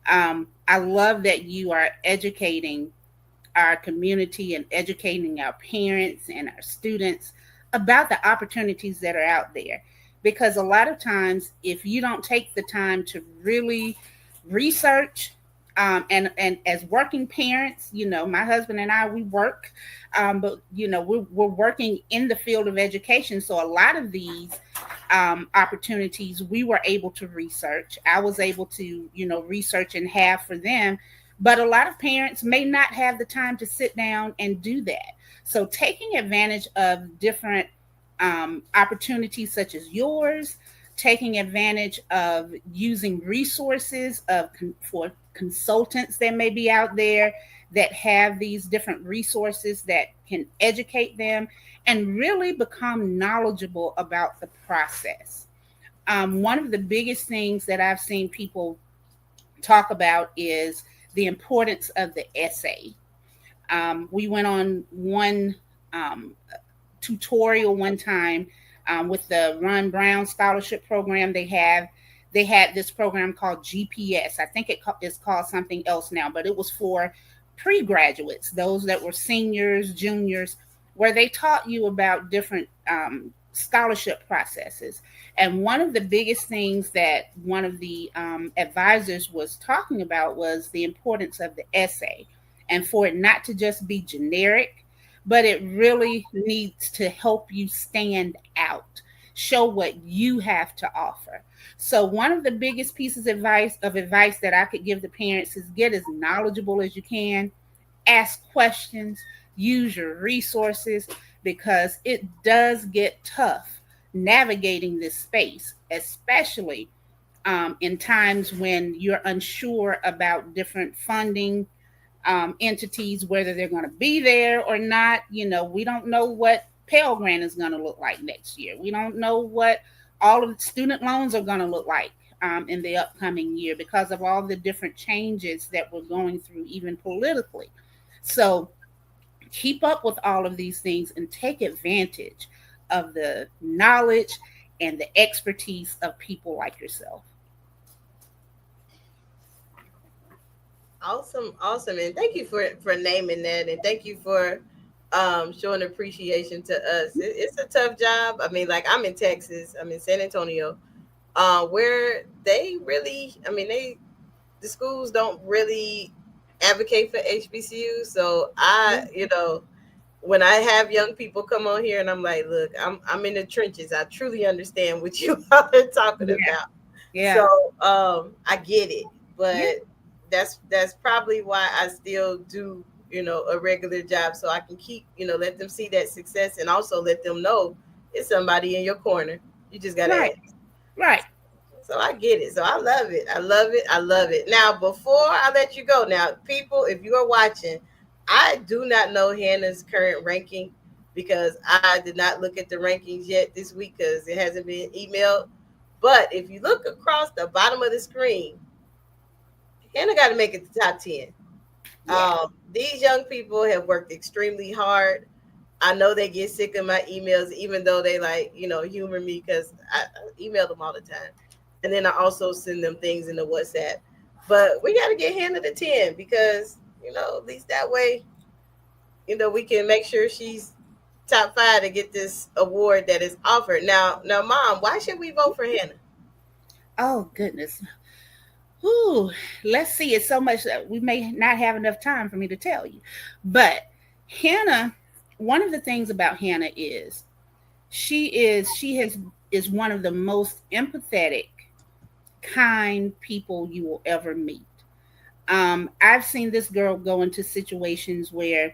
I love that you are educating our community and educating our parents and our students about the opportunities that are out there. Because a lot of times, if you don't take the time to really research, and as working parents, my husband and I, we work, but we're working in the field of education. So a lot of these opportunities we were able to research. I was able to, research and have for them. But a lot of parents may not have the time to sit down and do that. So taking advantage of different opportunities such as yours, taking advantage of using resources for consultants that may be out there that have these different resources that can educate them and really become knowledgeable about the process. One of the biggest things that I've seen people talk about is the importance of the essay. We went on one tutorial one time with the Ron Brown Scholarship Program. They had this program called GPS. I think it is called something else now, but it was for pre-graduates, those that were seniors, juniors, where they taught you about different scholarship processes. And one of the biggest things that one of the advisors was talking about was the importance of the essay, and for it not to just be generic, but it really needs to help you stand out, show what you have to offer. So one of the biggest pieces of advice that I could give the parents is get as knowledgeable as you can, ask questions, use your resources, because it does get tough navigating this space, especially in times when you're unsure about different funding entities, whether they're going to be there or not. We don't know what Pell Grant is going to look like next year. We don't know what all of the student loans are going to look like in the upcoming year because of all the different changes that we're going through, even politically. So keep up with all of these things and take advantage of the knowledge and the expertise of people like yourself. Awesome. And thank you for naming that, and thank you for showing appreciation to us. It's a tough job. I mean, like, I'm in Texas, I'm in San Antonio, where they really, the schools don't really advocate for HBCUs. So when I have young people come on here and I'm like, look, I'm in the trenches. I truly understand what you are talking about. Yeah. So I get it, but that's probably why I still do, a regular job, so I can keep, let them see that success, and also let them know it's somebody in your corner. You just gotta ask. Right. So I get it. So I love it. I love it. Now, before I let you go, now, people, if you are watching, I do not know Hannah's current ranking because I did not look at the rankings yet this week because it hasn't been emailed. But if you look across the bottom of the screen, Hannah got to make it the top 10. Yeah. These young people have worked extremely hard. I know they get sick of my emails, even though they humor me because I email them all the time. And then I also send them things in the WhatsApp. But we got to get Hannah to 10 because, at least that way, we can make sure she's top 5 to get this award that is offered. Now, Mom, why should we vote for Hannah? Oh, goodness. Ooh, let's see. It's so much that we may not have enough time for me to tell you. But Hannah, one of the things about Hannah is she is one of the most empathetic, kind people you will ever meet. I've seen this girl go into situations where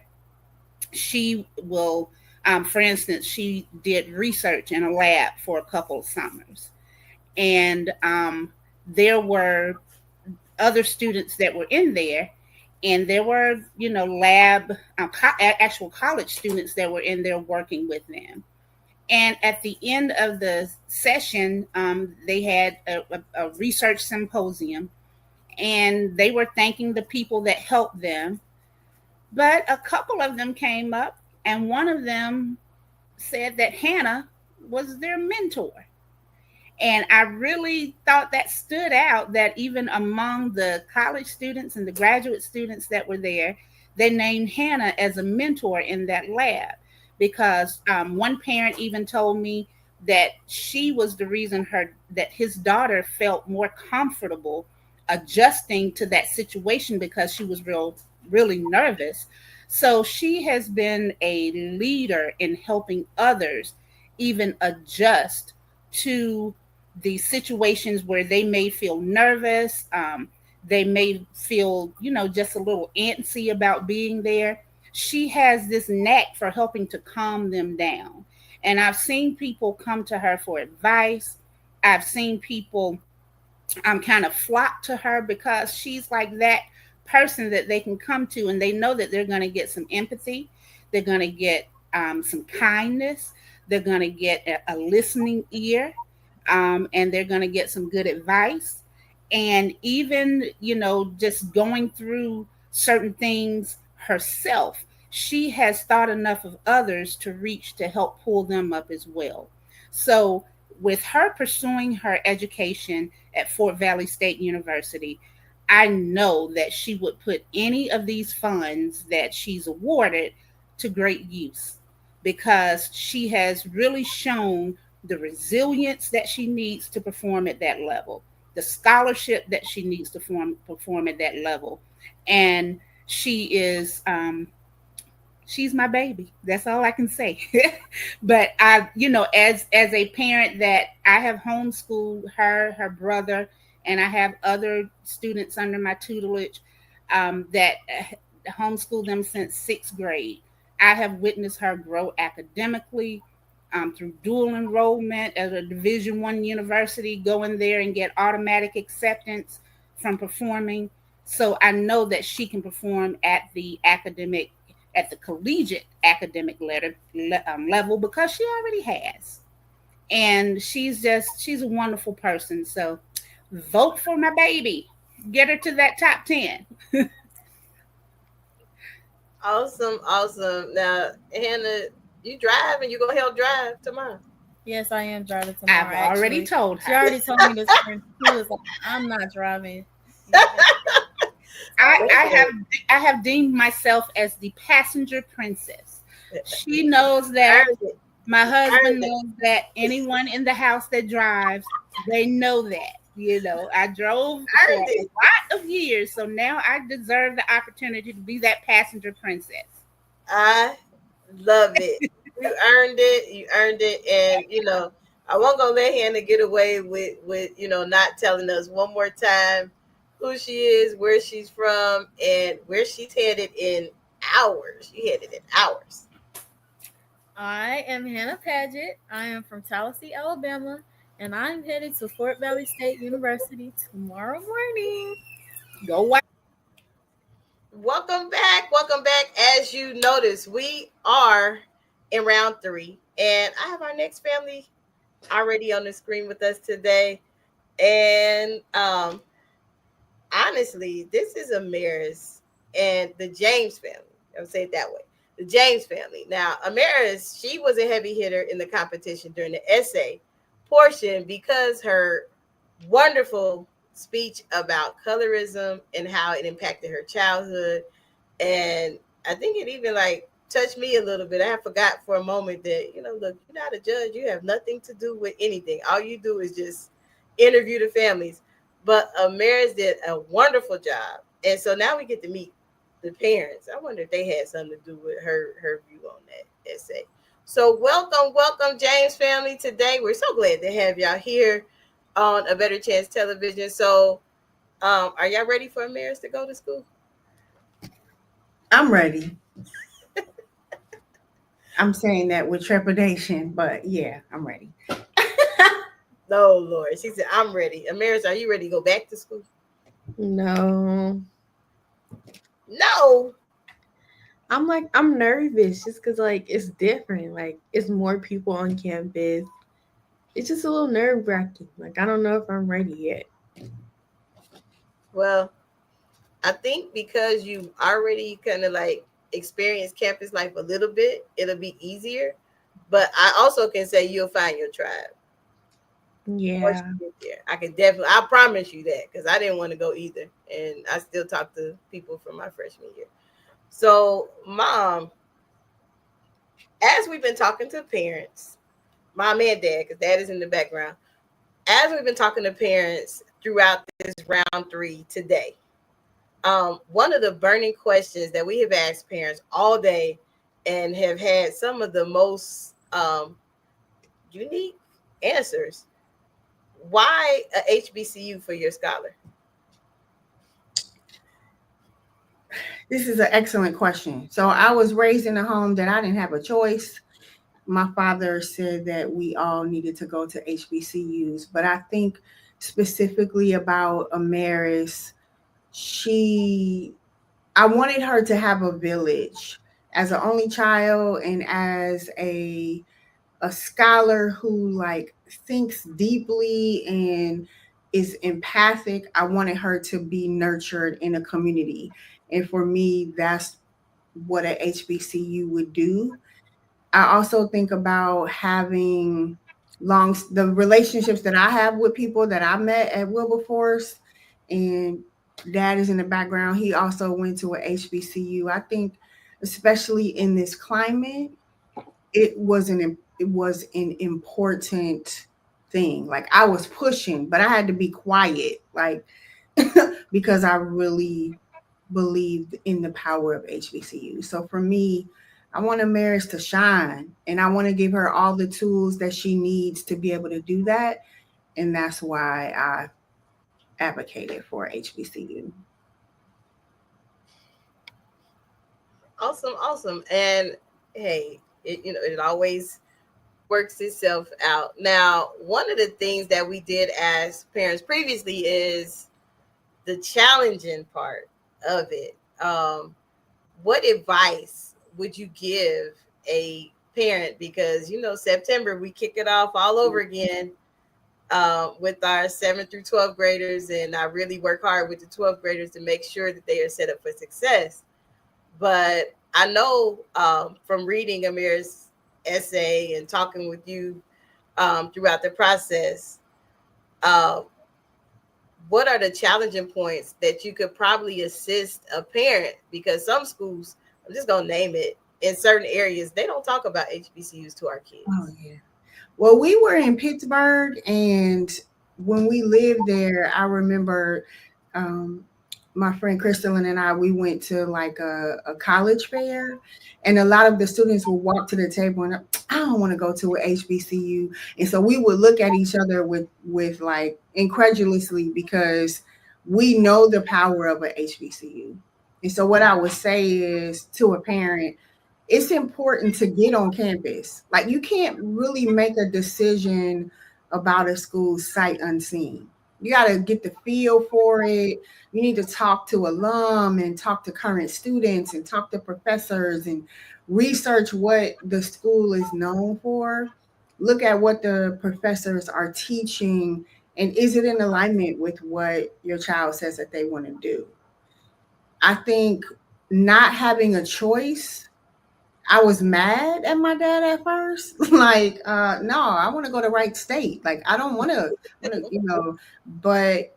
she will, for instance, she did research in a lab for a couple of summers. And there were other students that were in there, And there were, actual college students that were in there working with them. And at the end of the session, they had a research symposium, and they were thanking the people that helped them. But a couple of them came up, and one of them said that Hannah was their mentor. And I really thought that stood out, that even among the college students and the graduate students that were there, they named Hannah as a mentor in that lab. Because one parent even told me that she was the reason that his daughter felt more comfortable adjusting to that situation, because she was really nervous. So she has been a leader in helping others even adjust to the situations where they may feel nervous. They may feel, just a little antsy about being there. She has this knack for helping to calm them down. And I've seen people come to her for advice. I've seen people kind of flock to her, because she's like that person that they can come to, and they know that they're going to get some empathy. They're going to get some kindness. They're going to get a listening ear. And they're going to get some good advice. And even, just going through certain things herself, she has thought enough of others to reach to help pull them up as well. So with her pursuing her education at Fort Valley State University, I know that she would put any of these funds that she's awarded to great use, because she has really shown the resilience that she needs to perform at that level, the scholarship that she needs to perform at that level. And she is, she's my baby. That's all I can say. But I, as a parent, that I have homeschooled her brother, and I have other students under my tutelage that homeschooled them since 6th grade. I have witnessed her grow academically, through dual enrollment at a Division I university, go in there and get automatic acceptance from performing. So I know that she can perform at the collegiate academic level, because she already has. And she's a wonderful person. So vote for my baby. Get her to that top 10. Awesome. Now, Hannah, you drive, and you gonna help drive tomorrow? Yes, I am driving tomorrow. I've already told her. She already told me this. She was like, "I'm not driving." I have deemed myself as the passenger princess. She knows that. My husband knows that. Anyone in the house that drives, they know that. I drove for a lot of years, so now I deserve the opportunity to be that passenger princess. I love it. You earned it. And I won't gonna let Hannah get away with not telling us one more time who she is, where she's from, and where she's headed in hours. She headed in hours. I am Hannah Paget. I am from Tallahassee, Alabama, and I'm headed to Fort Valley State University tomorrow morning. Go watch. Welcome back. As you notice, we are in round 3, and I have our next family already on the screen with us today. And honestly, this is Amaris and the James family. I'll say it that way. The James family. Now, Amaris, she was a heavy hitter in the competition during the essay portion, because her wonderful speech about colorism and how it impacted her childhood. And I think it even touched me a little bit. I forgot for a moment that, look, you're not a judge. You have nothing to do with anything. All you do is just interview the families. But Amaris did a wonderful job. And so now we get to meet the parents. I wonder if they had something to do with her view on that essay. So welcome, James family. Today, we're so glad to have y'all here on A Better Chance Television. So are y'all ready for Amaris to go to school? I'm ready. I'm saying that with trepidation, but yeah, I'm ready. Oh, Lord. She said, I'm ready. Amaris, are you ready to go back to school? No. No. I'm nervous just because like it's different. Like it's more people on campus. It's just a little nerve wracking. Like I don't know if I'm ready yet. Well, I think because you already kind of like experienced campus life a little bit, it'll be easier. But I also can say you'll find your tribe. Once Yeah. you get there, I can definitely. I promise you that because I didn't want to go either, and I still talk to people from my freshman year. So, mom, as we've been talking to parents, mom and dad, because dad is in the background, as we've been talking to parents throughout this round 3 today, one of the burning questions that we have asked parents all day and have had some of the most unique answers. Why a HBCU for your scholar? This is an excellent question. So I was raised in a home that I didn't have a choice. My father said that we all needed to go to HBCUs, but I think specifically about Amaris, I wanted her to have a village as an only child and as a scholar who like thinks deeply and is empathic. I wanted her to be nurtured in a community. And for me, that's what a HBCU would do. I also think about having the relationships that I have with people that I met at Wilberforce, and dad is in the background. He also went to a HBCU. I think, especially in this climate, it was an important thing. Like I was pushing, but I had to be quiet, like because I really believed in the power of HBCU. So for me, I want Amaris to shine, and I want to give her all the tools that she needs to be able to do that. And that's why I advocated for HBCU. Awesome. And hey, it always works itself out. Now, one of the things that we did as parents previously is the challenging part of it. What advice would you give a parent? Because September we kick it off all over again with our 7th through 12th graders, and I really work hard with the 12th graders to make sure that they are set up for success. But I know from reading Amir's essay and talking with you throughout the process, what are the challenging points that you could probably assist a parent? Because some schools, I'm just going to name it, in certain areas, they don't talk about HBCUs to our kids. Oh, yeah. Well, we were in Pittsburgh, and when we lived there, I remember my friend Crystalline and we went to like a college fair, and a lot of the students would walk to the table and I don't want to go to an HBCU. And so we would look at each other with like incredulously, because we know the power of an HBCU. And so what I would say is to a parent, it's important to get on campus. Like you can't really make a decision about a school sight unseen. You got to get the feel for it. You need to talk to alum and talk to current students and talk to professors and research what the school is known for. Look at what the professors are teaching, and is it in alignment with what your child says that they want to do? I think not having a choice, I was mad at my dad at first. Like, no, I want to go to Wright State. Like, I don't want to, but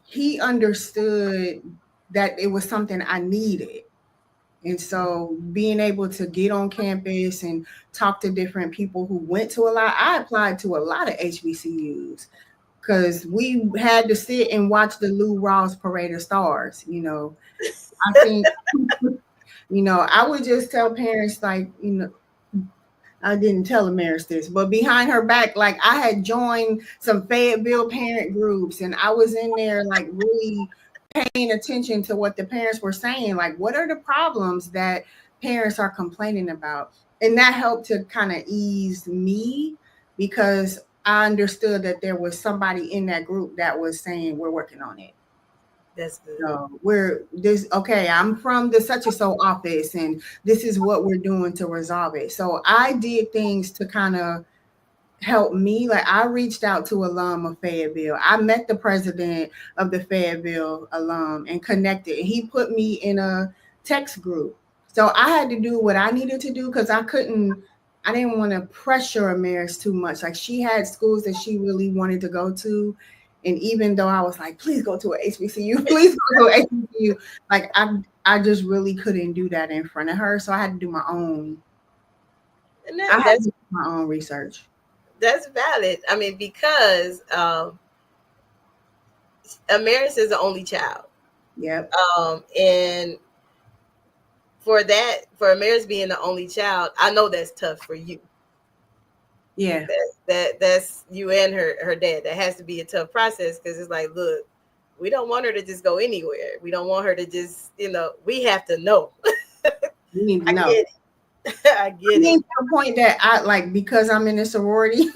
he understood that it was something I needed. And so being able to get on campus and talk to different people who went to I applied to a lot of HBCUs because we had to sit and watch the Lou Rawls Parade of Stars. I think I would just tell parents, like, I didn't tell Amaris this, but behind her back, like I had joined some Fayetteville parent groups, and I was in there like really paying attention to what the parents were saying. Like, what are the problems that parents are complaining about? And that helped to kind of ease me, because I understood that there was somebody in that group that was saying, we're working on it. That's good. So we're this okay, I'm from the such and so office, and this is what we're doing to resolve it. So I did things to kind of help me. Like I reached out to alum of Fayetteville. I met the president of the Fayetteville alum and connected. And he put me in a text group. So I had to do what I needed to do because I didn't want to pressure Amaris too much. Like she had schools that she really wanted to go to. And even though I was like, please go to an HBCU, please go to an HBCU, like I just really couldn't do that in front of her. So I had to do my own. And I had to do my own research. That's valid. I mean, because Amaris is the only child. Yep. And for Amaris being the only child, I know that's tough for you. Yeah. That's you and her dad. That has to be a tough process because it's like, look, we don't want her to just go anywhere. We don't want her to just, we have to know. We need to know. Get it. I get it. To the point that I like, because I'm in a sorority,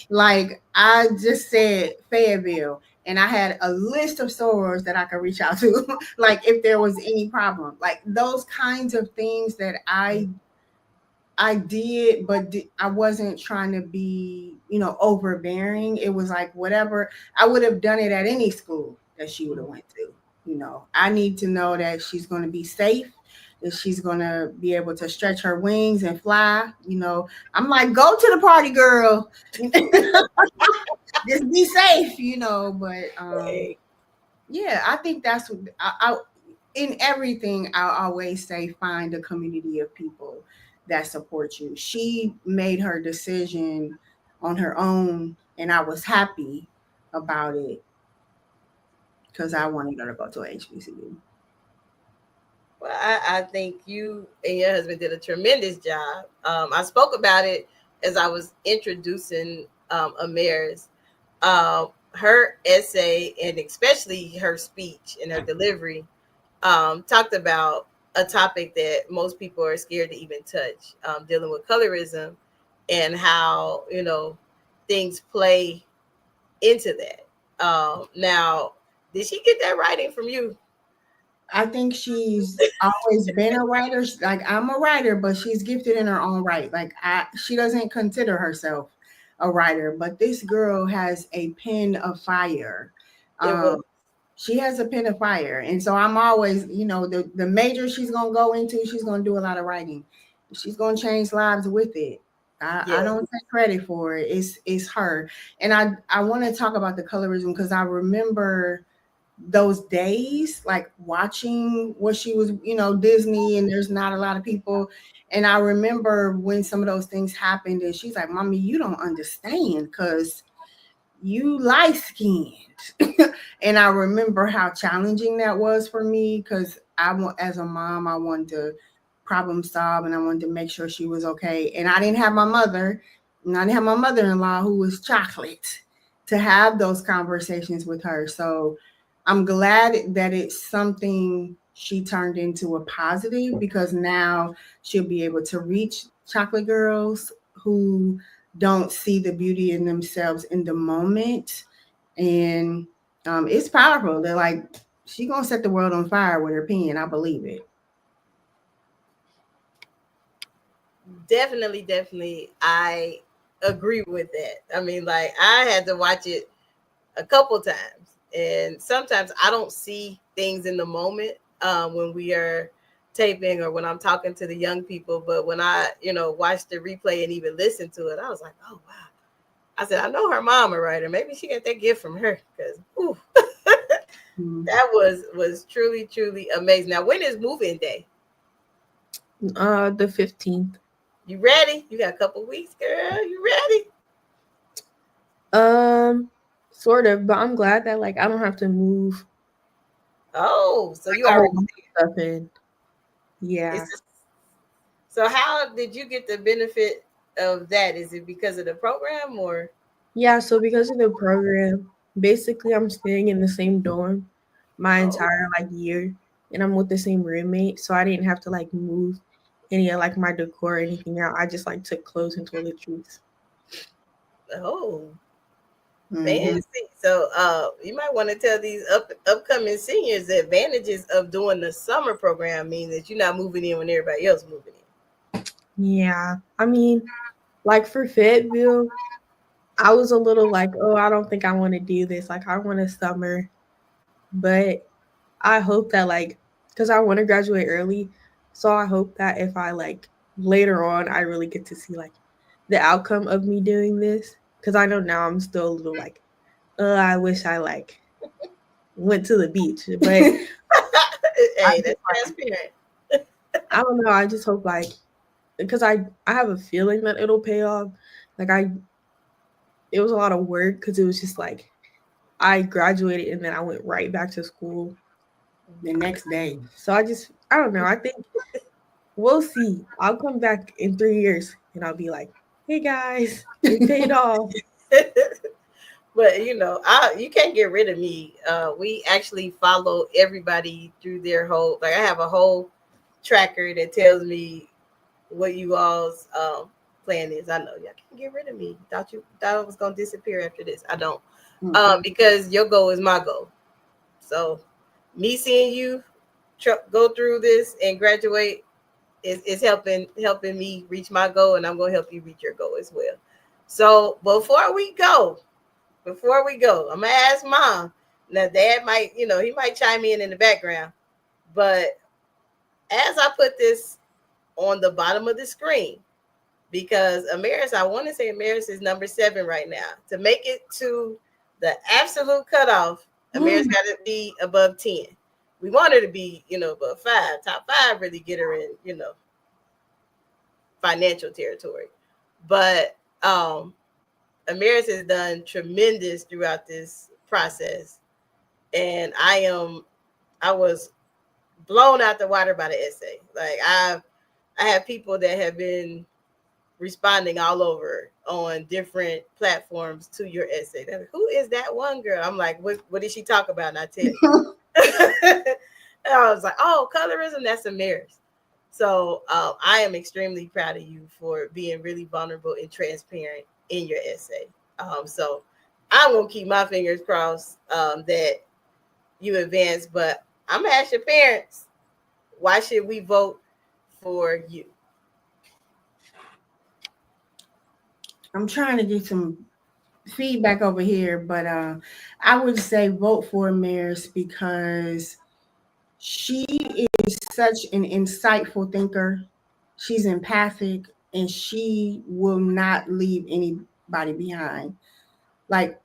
like I just said Fayetteville, and I had a list of sorors that I could reach out to, like if there was any problem, like those kinds of things that I did, but I wasn't trying to be, overbearing. It was like whatever. I would have done it at any school that she would have went to. I need to know that she's going to be safe, that she's going to be able to stretch her wings and fly. I'm like, go to the party, girl. Just be safe, but yeah, I think that's what I in everything. I always say, find a community of people that support you. She made her decision on her own, and I was happy about it because I wanted her to go to HBCU. Well, I think you and your husband did a tremendous job. I spoke about it as I was introducing Amaris. Her essay, and especially her speech and her delivery, talked about a topic that most people are scared to even touch, dealing with colorism and how, things play into that. Now, did she get that writing from you? I think she's always been a writer. Like I'm a writer, but she's gifted in her own right. Like she doesn't consider herself a writer, but this girl has a pen of fire. She has a pen of fire. And so I'm always, the major she's going to go into, she's going to do a lot of writing. She's going to change lives with it. I don't take credit for it. It's her. And I want to talk about the colorism because I remember those days, like watching what she was, Disney, and there's not a lot of people. And I remember when some of those things happened and she's like, Mommy, you don't understand because you light skinned. And I remember how challenging that was for me because as a mom, I wanted to problem solve and I wanted to make sure she was okay. And I didn't have my mother, and I didn't have my mother-in-law who was chocolate to have those conversations with her. So I'm glad that it's something she turned into a positive because now she'll be able to reach chocolate girls who don't see the beauty in themselves in the moment. And it's powerful. They're like, she's going to set the world on fire with her pen. I believe it. Definitely. I agree with that. I mean, like I had to watch it a couple times. And sometimes I don't see things in the moment when we are taping or when I'm talking to the young people. But when I, watch the replay and even listen to it, I was like, oh, wow. I said, I know her mom a writer. Maybe she got that gift from her because that was truly, truly amazing. Now, when is move-in day? The 15th. You ready? You got a couple weeks, girl. You ready? Sort of, but I'm glad that I don't have to move. Oh, so you already stuff in. Yeah. So how did you get the benefit of that? Is it because of the program or? Yeah, so because of the program, basically I'm staying in the same dorm my entire year, and I'm with the same roommate, so I didn't have to move any of my decor or anything out. I just took clothes and toiletries. Oh, fancy. So you might want to tell these upcoming seniors the advantages of doing the summer program, mean that you're not moving in when everybody else moving in. Yeah. I mean, like for Fayetteville, I was a little like, oh, I don't think I want to do this. Like, I want a summer. But I hope that, like, because I want to graduate early. So I hope that if I, like, later on, I really get to see, like, the outcome of me doing this. Because I know now I'm still a little like, I wish I, like, went to the beach. But hey, that's transparent. I don't know. I just hope, like, because I have a feeling that it'll pay off. Like, it was a lot of work because it was just like, I graduated and then I went right back to school the next day. So I don't know. I think we'll see. I'll come back in 3 years and I'll be like, hey guys, it paid off. But you can't get rid of me. We actually follow everybody through their whole, like I have a whole tracker that tells me what you all's plan is. I know y'all can't get rid of me. Thought I was gonna disappear after this. I don't. Because your goal is my goal. So me seeing you go through this and graduate is helping me reach my goal, and I'm gonna help you reach your goal as well. So before we go, I'm gonna ask Mom. Now Dad might, he might chime in the background, but as I put this on the bottom of the screen, because Amaris, I want to say Amaris is number 7 right now. To make it to the absolute cutoff, Amaris got to be above 10. We want her to be, above 5. Top 5 really get her in, financial territory. But Amaris has done tremendous throughout this process. And I was blown out the water by the essay. Like I have people that have been responding all over on different platforms to your essay. Like, who is that one girl? I'm like, what did she talk about? And I tell you. And I was like, oh, colorism, that's Amaris. So I am extremely proud of you for being really vulnerable and transparent in your essay. So I'm going to keep my fingers crossed that you advance, but I'm going to ask your parents, why should we vote for you? I'm trying to get some feedback over here, but I would say vote for Amaris because she is such an insightful thinker. She's empathic and she will not leave anybody behind. Like,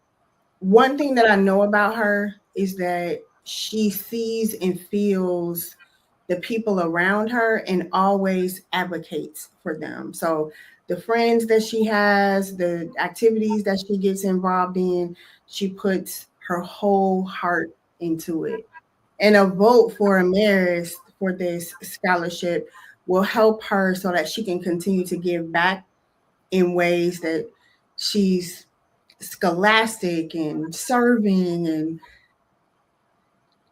one thing that I know about her is that she sees and feels the people around her and always advocates for them. So the friends that she has, the activities that she gets involved in, she puts her whole heart into it. And a vote for Amaris for this scholarship will help her so that she can continue to give back in ways that she's scholastic and serving. And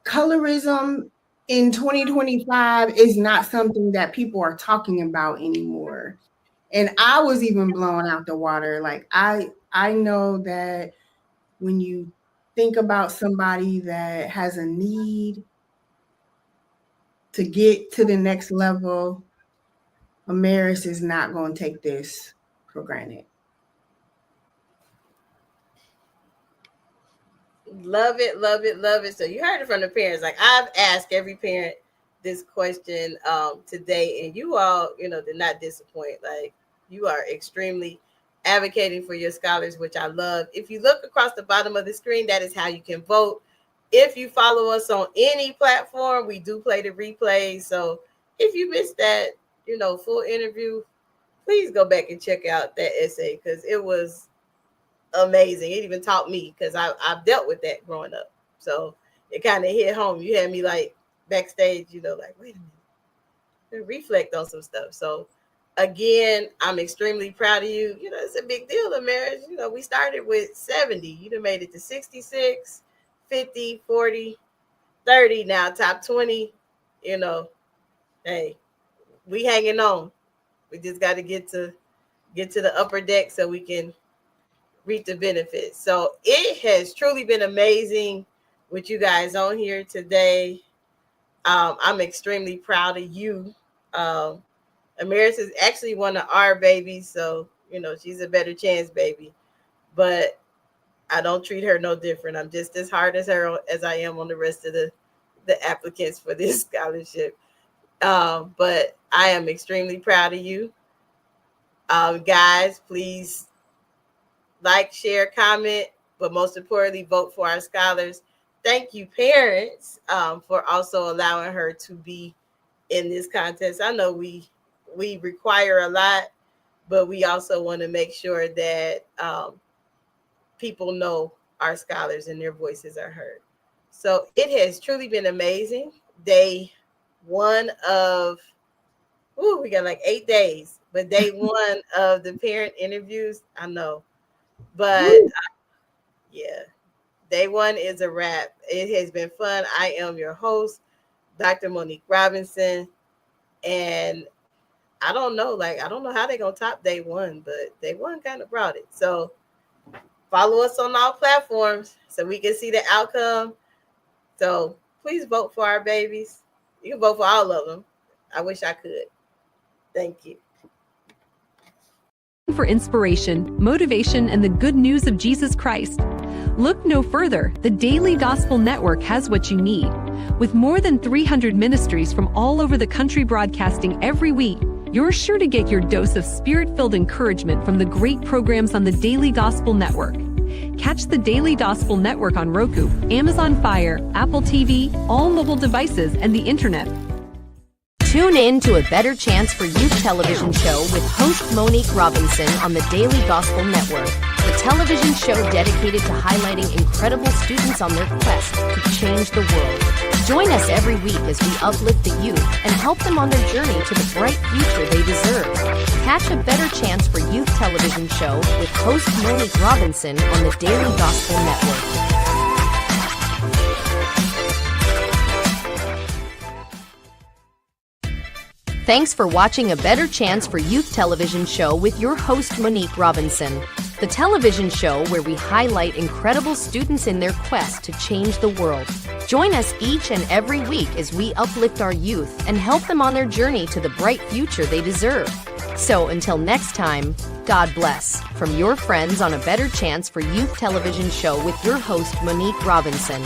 colorism in 2025 is not something that people are talking about anymore. And I was even blown out the water. Like I know that when you think about somebody that has a need to get to the next level, Amaris is not going to take this for granted. Love it, love it, love it. So you heard it from the parents. Like I've asked every parent this question today, and you all, did not disappoint. Like you are extremely advocating for your scholars, which I love. If you look across the bottom of the screen, that is how you can vote. If you follow us on any platform, we do play the replays. So if you missed that, full interview, please go back and check out that essay because it was amazing. It even taught me because I've dealt with that growing up. So it kind of hit home. You had me like backstage, like, wait a minute, reflect on some stuff. So again, I'm extremely proud of you. It's a big deal in marriage. We started with 70. You done made it to 66, 50, 40, 30 now, top 20. Hey, we hanging on. We just got to get to the upper deck so we can reap the benefits. So it has truly been amazing with you guys on here today. I'm extremely proud of you. Amaris is actually one of our babies, so she's a better chance baby. But I don't treat her no different. I'm just as hard as her as I am on the rest of the applicants for this scholarship. But I am extremely proud of you. Guys, please like, share, comment, but most importantly, vote for our scholars. Thank you, parents, for also allowing her to be in this contest. I know we require a lot, but we also want to make sure that people know our scholars and their voices are heard. So it has truly been amazing. Day one of, we got like 8 days, but day one of the parent interviews, I know. But yeah, day one is a wrap. It has been fun. I am your host, Dr. Monique Robinson. And I don't know how they're going to top day one, but day one kind of brought it. So follow us on all platforms so we can see the outcome. So please vote for our babies. You can vote for all of them. I wish I could. Thank you. For inspiration, motivation, and the good news of Jesus Christ, look no further. The Daily Gospel Network has what you need. With more than 300 ministries from all over the country broadcasting every week, you're sure to get your dose of spirit-filled encouragement from the great programs on the Daily Gospel Network. Catch the Daily Gospel Network on Roku, Amazon Fire, Apple TV, all mobile devices, and the internet. Tune in to A Better Chance for Youth television show with host Monique Robinson on the Daily Gospel Network, the television show dedicated to highlighting incredible students on their quest to change the world. Join us every week as we uplift the youth and help them on their journey to the bright future they deserve. Catch A Better Chance for Youth television show with host Monique Robinson on the Daily Gospel Network. Thanks for watching A Better Chance for Youth television show with your host Monique Robinson, the television show where we highlight incredible students in their quest to change the world. Join us each and every week as we uplift our youth and help them on their journey to the bright future they deserve. So until next time, God bless. From your friends on A Better Chance for Youth television show with your host Monique Robinson.